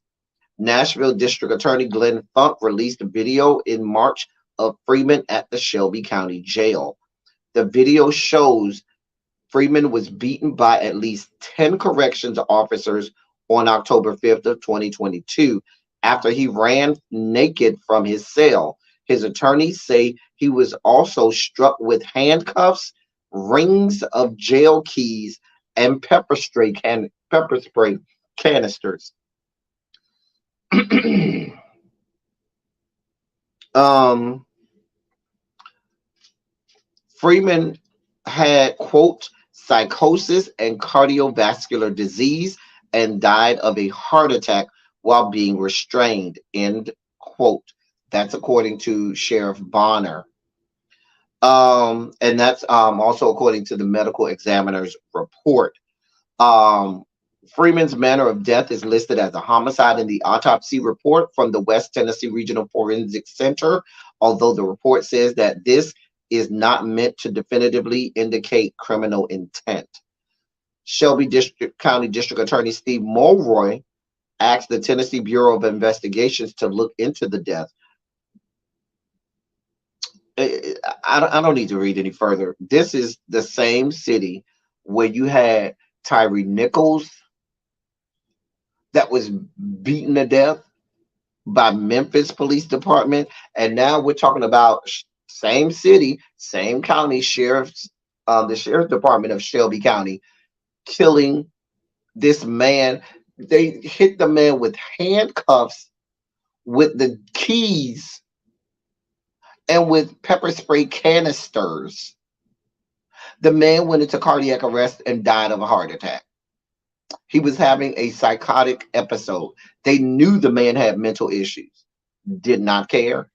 Nashville District Attorney Glenn Funk released a video in March of Freeman at the Shelby County Jail. The video shows Freeman was beaten by at least 10 corrections officers on October 5th of 2022 after he ran naked from his cell. His attorneys say he was also struck with handcuffs, rings of jail keys, and pepper spray canisters. Freeman had, quote, psychosis and cardiovascular disease and died of a heart attack while being restrained, end quote. That's according to Sheriff Bonner. And that's also according to the medical examiner's report. Freeman's manner of death is listed as a homicide in the autopsy report from the West Tennessee Regional Forensic Center, although the report says that this is not meant to definitively indicate criminal intent. Shelby County District Attorney Steve Mulroy asked the Tennessee Bureau of Investigations to look into the death. I don't need to read any further. This is the same city where you had Tyree Nichols that was beaten to death by Memphis Police Department, and now we're talking about same city, same county sheriff's, the sheriff department of Shelby County killing this man. They hit the man with handcuffs, with the keys, and with pepper spray canisters. The man went into cardiac arrest and died of a heart attack. He was having a psychotic episode. They knew the man had mental issues, did not care.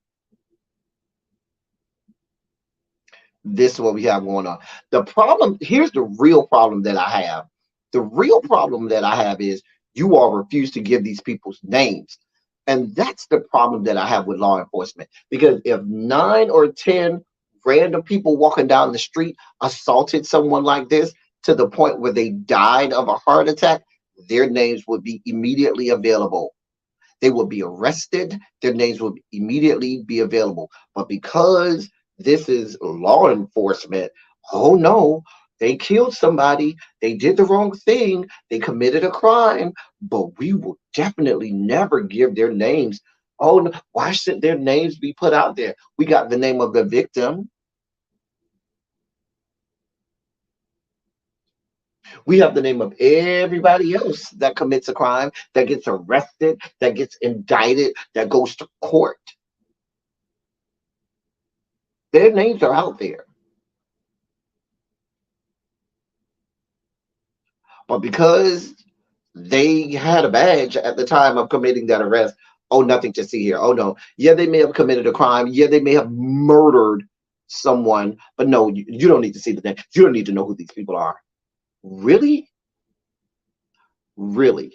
This is what we have going on. The problem, here's the real problem that I have. The real problem that I have is you all refuse to give these people's names. And that's the problem that I have with law enforcement. Because if 9 or 10 random people walking down the street assaulted someone like this to the point where they died of a heart attack, their names would be immediately available. They would be arrested. Their names would immediately be available. But because this is law enforcement, oh no, they killed somebody, they did the wrong thing, they committed a crime, but we will definitely never give their names. Oh, no, why should their names be put out there? We got the name of the victim. We have the name of everybody else that commits a crime, that gets arrested, that gets indicted, that goes to court. Their names are out there. But because they had a badge at the time of committing that arrest, oh, nothing to see here. Oh, no. Yeah, they may have committed a crime. Yeah, they may have murdered someone. But no, you don't need to see the name. You don't need to know who these people are. Really? Really?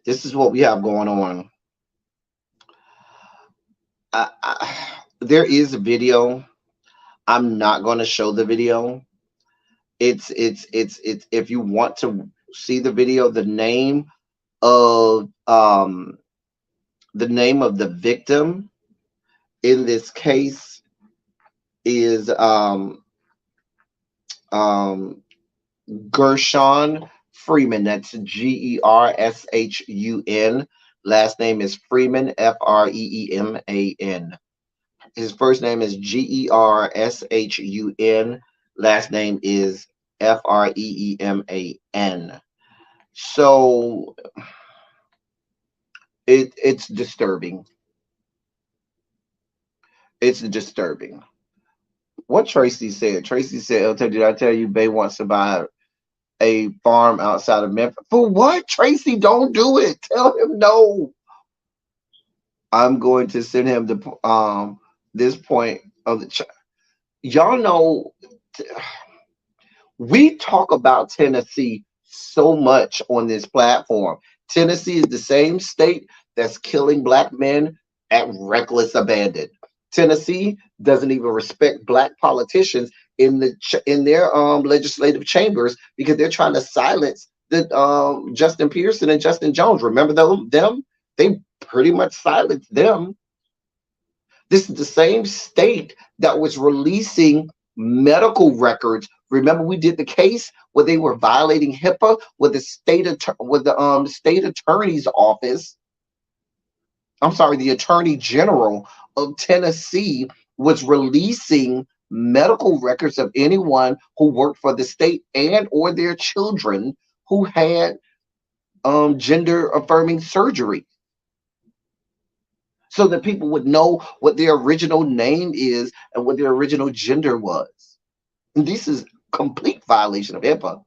This is what we have going on. There is a video. I'm not going to show the video. It's if you want to see the video, of the name of the victim in this case is um Gershon Freeman. That's Gershun. Last name is Freeman, Freeman. His first name is Gershun. Last name is Freeman. So it's disturbing. It's disturbing. What Tracy said. Tracy said, "LT, did I tell you Bay wants to buy a farm outside of Memphis?" For what? Tracy, don't do it. Tell him no. I'm going to send him the this point of the y'all know we talk about Tennessee so much on this platform. Tennessee is the same state that's killing black men at reckless abandon. Tennessee doesn't even respect black politicians in their legislative chambers because they're trying to silence the Justin Pearson and Justin Jones. Remember them? They pretty much silenced them. This is the same state that was releasing medical records. Remember, we did the case where they were violating HIPAA with the state attorney's office. I'm sorry, the Attorney General of Tennessee was releasing medical records of anyone who worked for the state and or their children who had gender affirming surgery, so that people would know what their original name is and what their original gender was. And this is complete violation of HIPAA.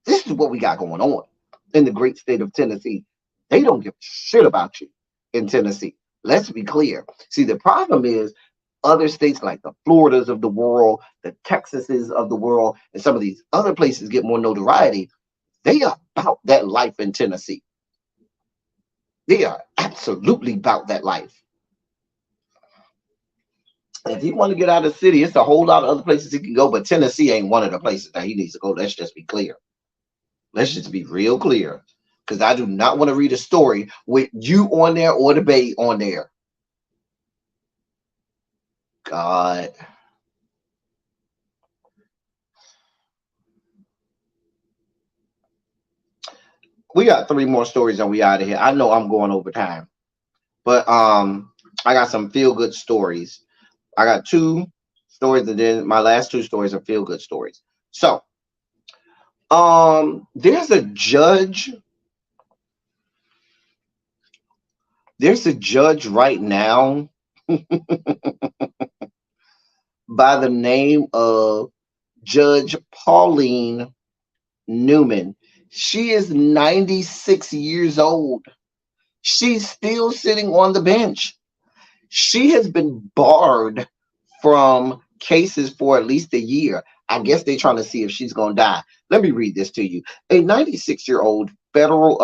This is what we got going on in the great state of Tennessee. They don't give a shit about you in Tennessee. Let's be clear. See, the problem is other states like the Floridas of the world, the Texases of the world, and some of these other places get more notoriety. They are about that life in Tennessee. They are absolutely about that life. If he want to get out of the city, it's a whole lot of other places he can go, but Tennessee ain't one of the places that he needs to go. Let's just be clear. Let's just be real clear. Because I do not want to read a story with you on there or the Bay on there. God. We got 3 more stories and we out of here. I know I'm going over time. But I got some feel-good stories. I got 2 stories, and then my last 2 stories are feel-good stories. So, there's a judge. There's a judge right now by the name of Judge Pauline Newman. She is 96 years old. She's still sitting on the bench. She has been barred from cases for at least a year. I guess they're trying to see if she's going to die. Let me read this to you. A 96-year-old federal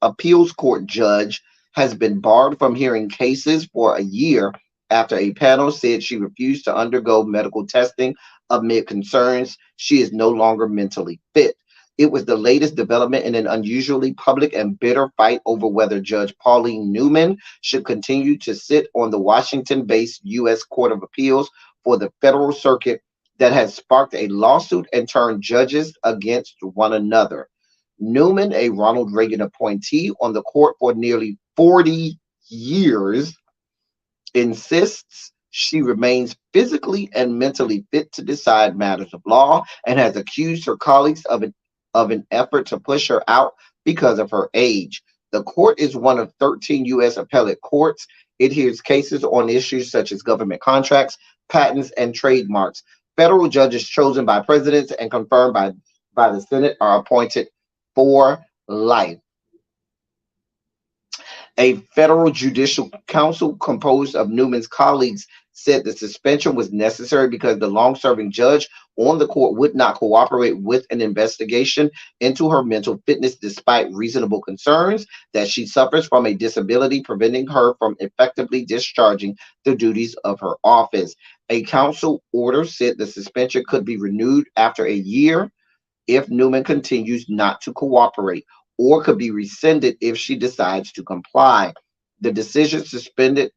appeals court judge has been barred from hearing cases for a year after a panel said she refused to undergo medical testing amid concerns she is no longer mentally fit. It was the latest development in an unusually public and bitter fight over whether Judge Pauline Newman should continue to sit on the Washington-based U.S. Court of Appeals for the Federal Circuit that has sparked a lawsuit and turned judges against one another. Newman, a Ronald Reagan appointee on the court for nearly 40 years, insists She remains physically and mentally fit to decide matters of law and has accused her colleagues of an effort to push her out because of her age. The court is one of 13 U.S. appellate courts. It hears cases on issues such as government contracts, patents, and trademarks. Federal judges chosen by presidents and confirmed by the Senate are appointed for life. A federal judicial council composed of Newman's colleagues said the suspension was necessary because the long serving judge on the court would not cooperate with an investigation into her mental fitness despite reasonable concerns that she suffers from a disability preventing her from effectively discharging the duties of her office. A council order said the suspension could be renewed after a year if Newman continues not to cooperate, or could be rescinded if she decides to comply. The decision suspended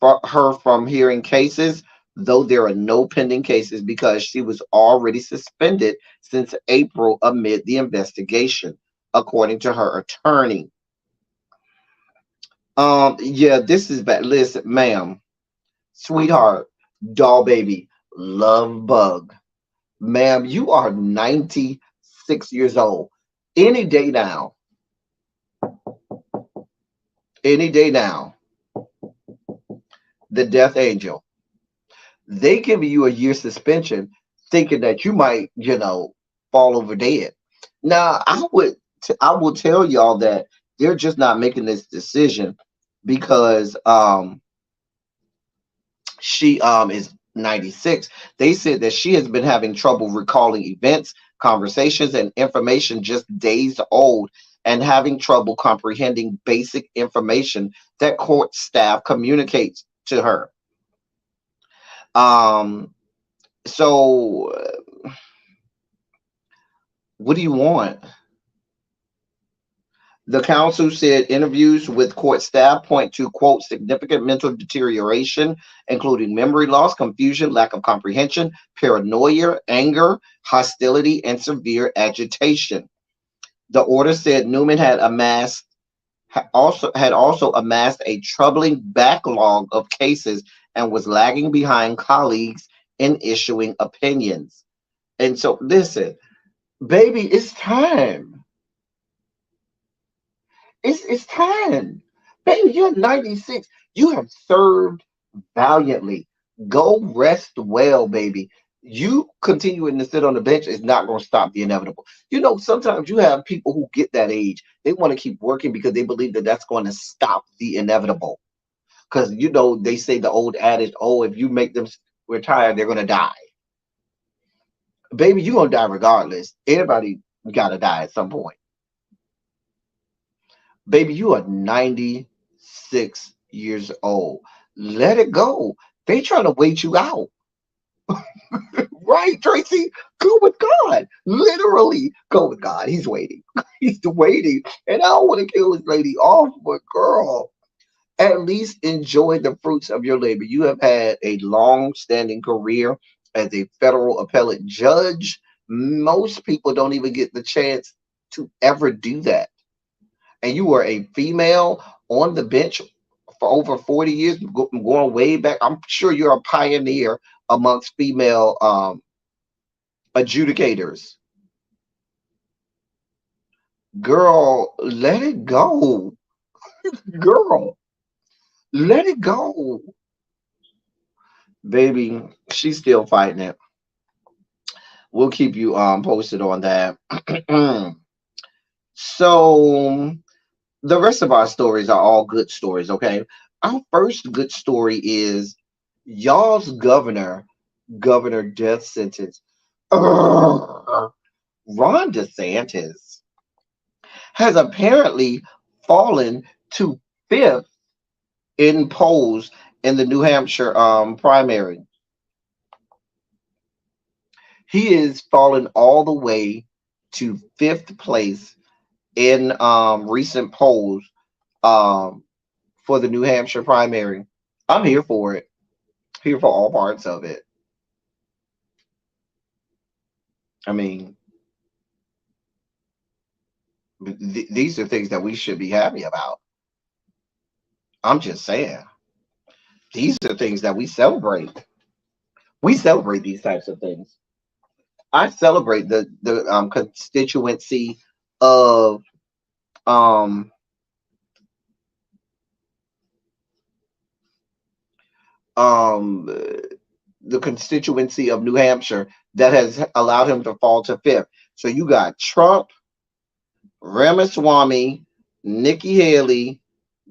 her from hearing cases, though there are no pending cases because she was already suspended since April amid the investigation, according to her attorney. Yeah, this is bad. Listen, ma'am, sweetheart, doll baby, love bug. Ma'am, you are 96 years old. Any day now, any day now, the death angel, they giving you a year suspension thinking that you might, fall over dead. Now, I will tell y'all that they're just not making this decision because she is 96. They said that she has been having trouble recalling events, conversations, and information just days old, and having trouble comprehending basic information that court staff communicates to her. Um, so what do you want? The council said interviews with court staff point to, quote, significant mental deterioration, including memory loss, confusion, lack of comprehension, paranoia, anger, hostility, and severe agitation. The order said Newman had also amassed a troubling backlog of cases and was lagging behind colleagues in issuing opinions. And so, listen, baby, it's time. It's time. Baby, you're 96. You have served valiantly. Go rest well, baby. You continuing to sit on the bench is not going to stop the inevitable. Sometimes you have people who get that age. They want to keep working because they believe that that's going to stop the inevitable. Because, they say the old adage, oh, if you make them retire, they're going to die. Baby, you're going to die regardless. Everybody got to die at some point. Baby, you are 96 years old. Let it go. They trying to wait you out. Right, Tracy? Go with God. Literally, go with God. He's waiting. He's waiting. And I don't want to kill this lady off, but girl, at least enjoy the fruits of your labor. You have had a long-standing career as a federal appellate judge. Most people don't even get the chance to ever do that. And you were a female on the bench for over 40 years, going way back. I'm sure you're a pioneer amongst female adjudicators. Girl, let it go. Girl, let it go. Baby, she's still fighting it. We'll keep you posted on that. So the rest of our stories are all good stories, okay? Our first good story is y'all's governor death sentence. Ugh. Ron DeSantis has apparently fallen to fifth in polls in the New Hampshire primary. He is fallen all the way to fifth place in recent polls for the New Hampshire primary. I'm here for it. Here for all parts of it. I mean, these are things that we should be happy about. I'm just saying. These are things that we celebrate. We celebrate these types of things. I celebrate the constituency of um um the constituency of New Hampshire that has allowed him to fall to fifth. So you got Trump, Ramaswamy, Nikki Haley,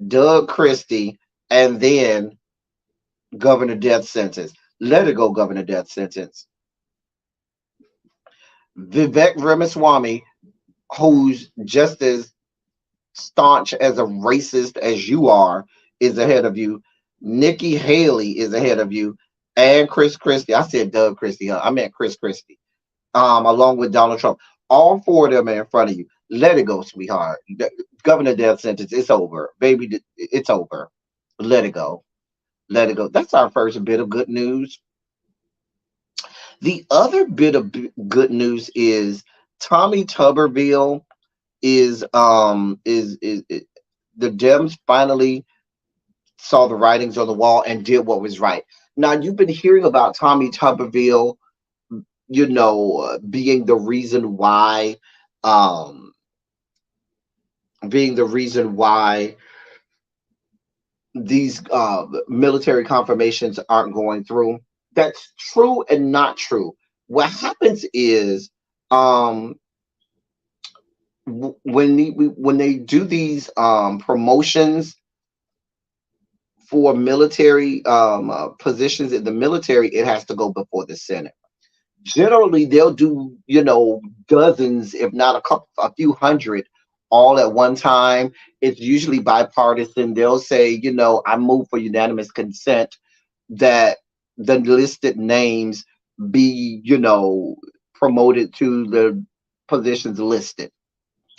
Doug Christie, and then Governor Death Sentence. Let it go, Governor Death Sentence. Vivek Ramaswamy, who's just as staunch as a racist as you are, is ahead of you. Nikki Haley is ahead of you, and Chris Christie. I said Doug Christie. Huh? I meant Chris Christie. Along with Donald Trump. All four of them are in front of you. Let it go, sweetheart. Governor Death Sentence. It's over, baby. It's over. Let it go. Let it go. That's our first bit of good news. The other bit of good news is Tommy Tuberville is the Dems finally saw the writings on the wall and did what was right. Now you've been hearing about Tommy Tuberville, being the reason why, um, being the reason why these military confirmations aren't going through. That's true and not true. What happens is, um, when they do these promotions for military positions in the military, it has to go before the Senate. Generally, they'll do dozens, if not a few hundred, all at one time. It's usually bipartisan. They'll say, I move for unanimous consent that the listed names be, promoted to the positions listed,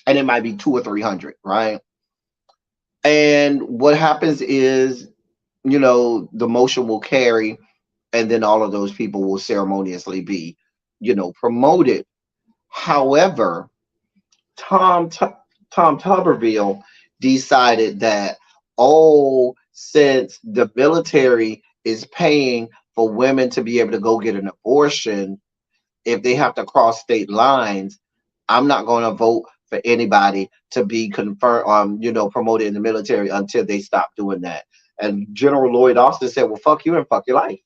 and it might be 200 or 300, right? And what happens is, the motion will carry, and then all of those people will ceremoniously be, promoted. However, Tom Tu- Tom Tuberville decided that, oh, since the military is paying for women to be able to go get an abortion, if they have to cross state lines, I'm not going to vote for anybody to be confirmed, promoted in the military until they stop doing that. And General Lloyd Austin said, "Well, fuck you and fuck your life."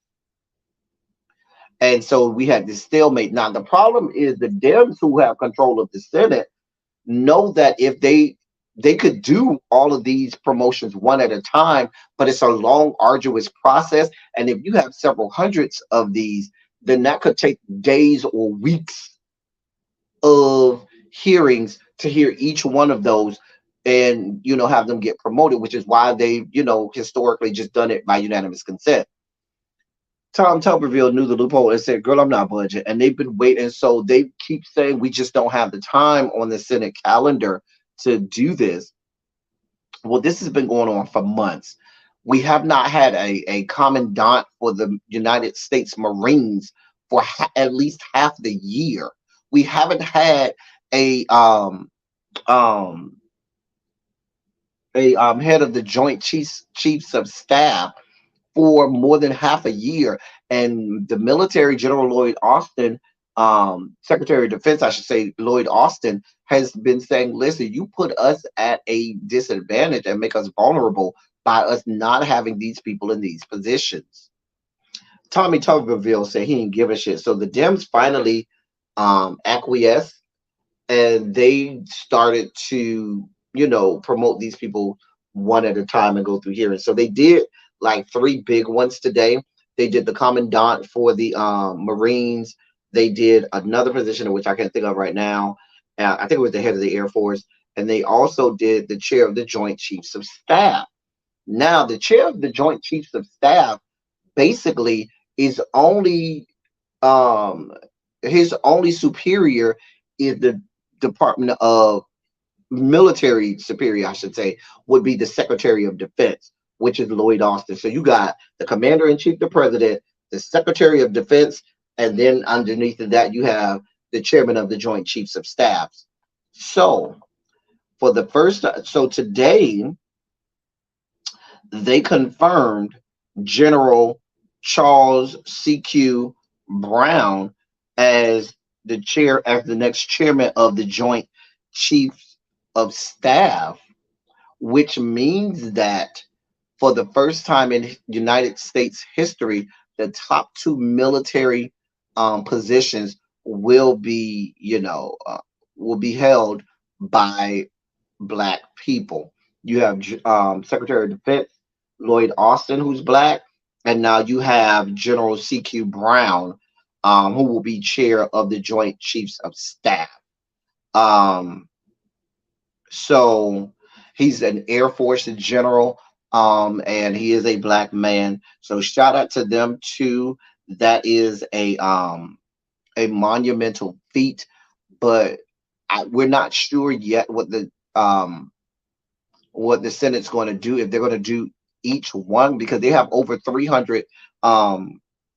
And so we had this stalemate. Now the problem is the Dems, who have control of the Senate, know that if they could do all of these promotions one at a time, but it's a long, arduous process. And if you have several hundreds of these, then that could take days or weeks of hearings to hear each one of those and have them get promoted, which is why they historically just done it by unanimous consent. Tom Tuberville knew the loophole and said, "Girl, I'm not budging." And they've been waiting. So they keep saying, "We just don't have the time on the Senate calendar to do this." Well, this has been going on for months. We have not had a commandant for the United States Marines for at least half the year. We haven't had a um head of the Joint Chiefs of Staff for more than half a year. And the military, General Lloyd Austin, Secretary of Defense, I should say, Lloyd Austin, has been saying, "Listen, you put us at a disadvantage and make us vulnerable by us not having these people in these positions." Tommy Tuberville said he didn't give a shit. So the Dems finally acquiesced, and they started to, promote these people one at a time and go through here. And so they did like three big ones today. They did the commandant for the Marines. They did another position, which I can't think of right now. I think it was the head of the Air Force. And they also did the chair of the Joint Chiefs of Staff. Now, the chair of the Joint Chiefs of Staff basically is only his only superior is the Department of military superior, I should say, would be the Secretary of Defense, which is Lloyd Austin. So you got the Commander in Chief, the President, the Secretary of Defense, and then underneath of that you have the Chairman of the Joint Chiefs of Staffs. So for the first, so today they confirmed General Charles C.Q. Brown as the next chairman of the Joint Chiefs of Staff, which means that for the first time in United States history, the top two military positions will be, will be held by black people. You have Secretary of Defense Lloyd Austin, who's black, and now you have General C.Q. Brown, who will be chair of the Joint Chiefs of Staff. Um, so he's an Air Force general, and he is a black man. So shout out to them too. That is a monumental feat, but we're not sure yet what the Senate's going to do, if they're going to do each one, because they have over 300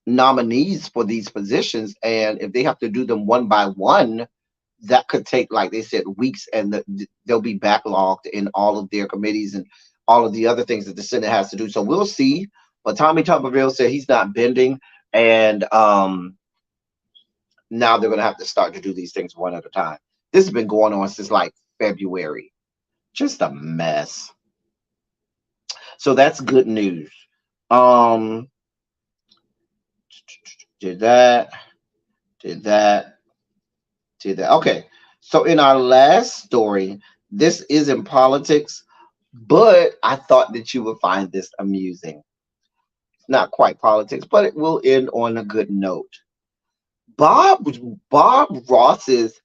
nominees for these positions, and if they have to do them one by one, that could take, like they said, weeks, and they'll be backlogged in all of their committees and all of the other things that the Senate has to do. So we'll see. But Tommy Tuberville said he's not bending, and now they're going to have to start to do these things one at a time. This has been going on since like February. Just a mess. So that's good news. Did that. Okay. So in our last story, this is in politics, but I thought that you would find this amusing. It's not quite politics, but it will end on a good note. Bob Ross's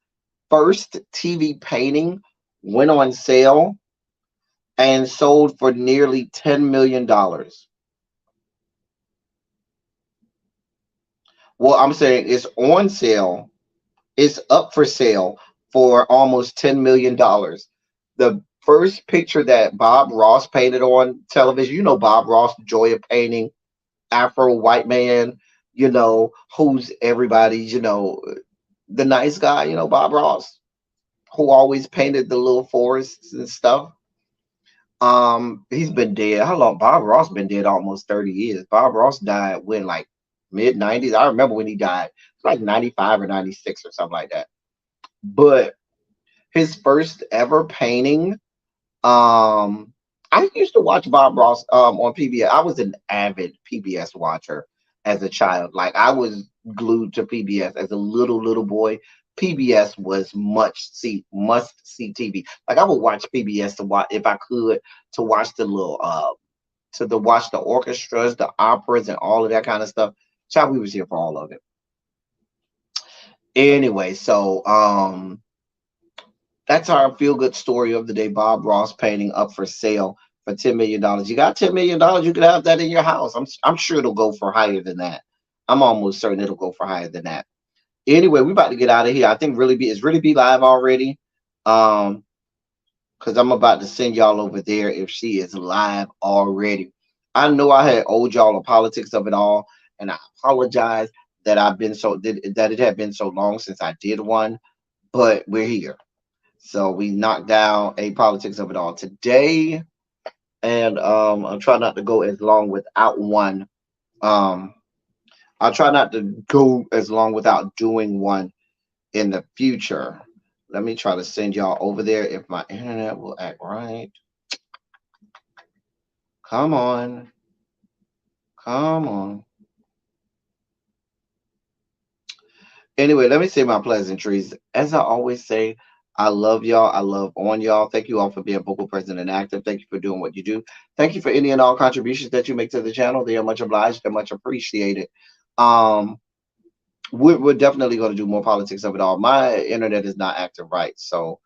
first TV painting went on sale and sold for nearly $10 million. Well, I'm saying it's on sale. It's up for sale for almost $10 million. The first picture that Bob Ross painted on television, you know Bob Ross, Joy of Painting, Afro white man, who's everybody's, the nice guy, Bob Ross, who always painted the little forests and stuff. He's been dead. How long? Bob Ross been dead almost 30 years. Bob Ross died when, like, mid-90s. I remember when he died. It's like 95 or 96 or something like that. But his first ever painting, I used to watch Bob Ross on PBS. I was an avid PBS watcher as a child. Like, I was glued to PBS as a little boy. PBS was must see TV. Like, I would watch PBS to watch, if I could, to watch the watch the orchestras, the operas, and all of that kind of stuff. Child, we was here for all of it. Anyway, so that's our feel good story of the day. Bob Ross painting up for sale for $10 million. You got $10 million, you could have that in your house. I'm sure it'll go for higher than that. I'm almost certain it'll go for higher than that. Anyway, we're about to get out of here. I think is Really Be live already. Because I'm about to send y'all over there if she is live already. I know I had owed y'all a politics of it all, and I apologize that it had been so long since I did one, but we're here. So we knocked down a politics of it all today, and I'm trying not to go as long without one. I'll try not to go as long without doing one in the future. Let me try to send y'all over there if my internet will act right. Come on. Anyway, let me say my pleasantries. As I always say, I love y'all. I love on y'all. Thank you all for being vocal, present, and active. Thank you for doing what you do. Thank you for any and all contributions that you make to the channel. They are much obliged. They're much appreciated. We're definitely going to do more politics of it all. My internet is not active right, so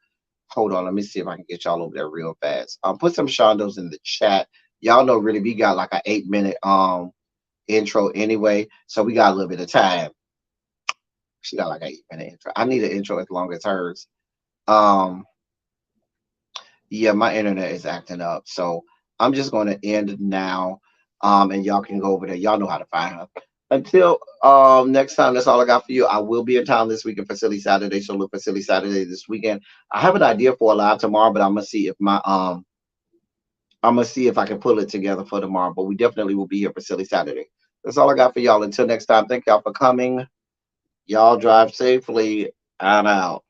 hold on. Let me see if I can get y'all over there real fast. Put some shondos in the chat. Y'all know really we got like an 8-minute intro anyway, so we got a little bit of time. She got like an 8-minute intro. I need an intro as long as hers. Yeah, my internet is acting up, so I'm just going to end now. And y'all can go over there. Y'all know how to find her. Until next time, that's all I got for you. I will be in town this weekend for Silly Saturday, so look for Silly Saturday this weekend. I have an idea for a live tomorrow, but I'm gonna see if my I'm gonna see if I can pull it together for tomorrow. But we definitely will be here for Silly Saturday. That's all I got for y'all. Until next time, thank y'all for coming. Y'all drive safely and out.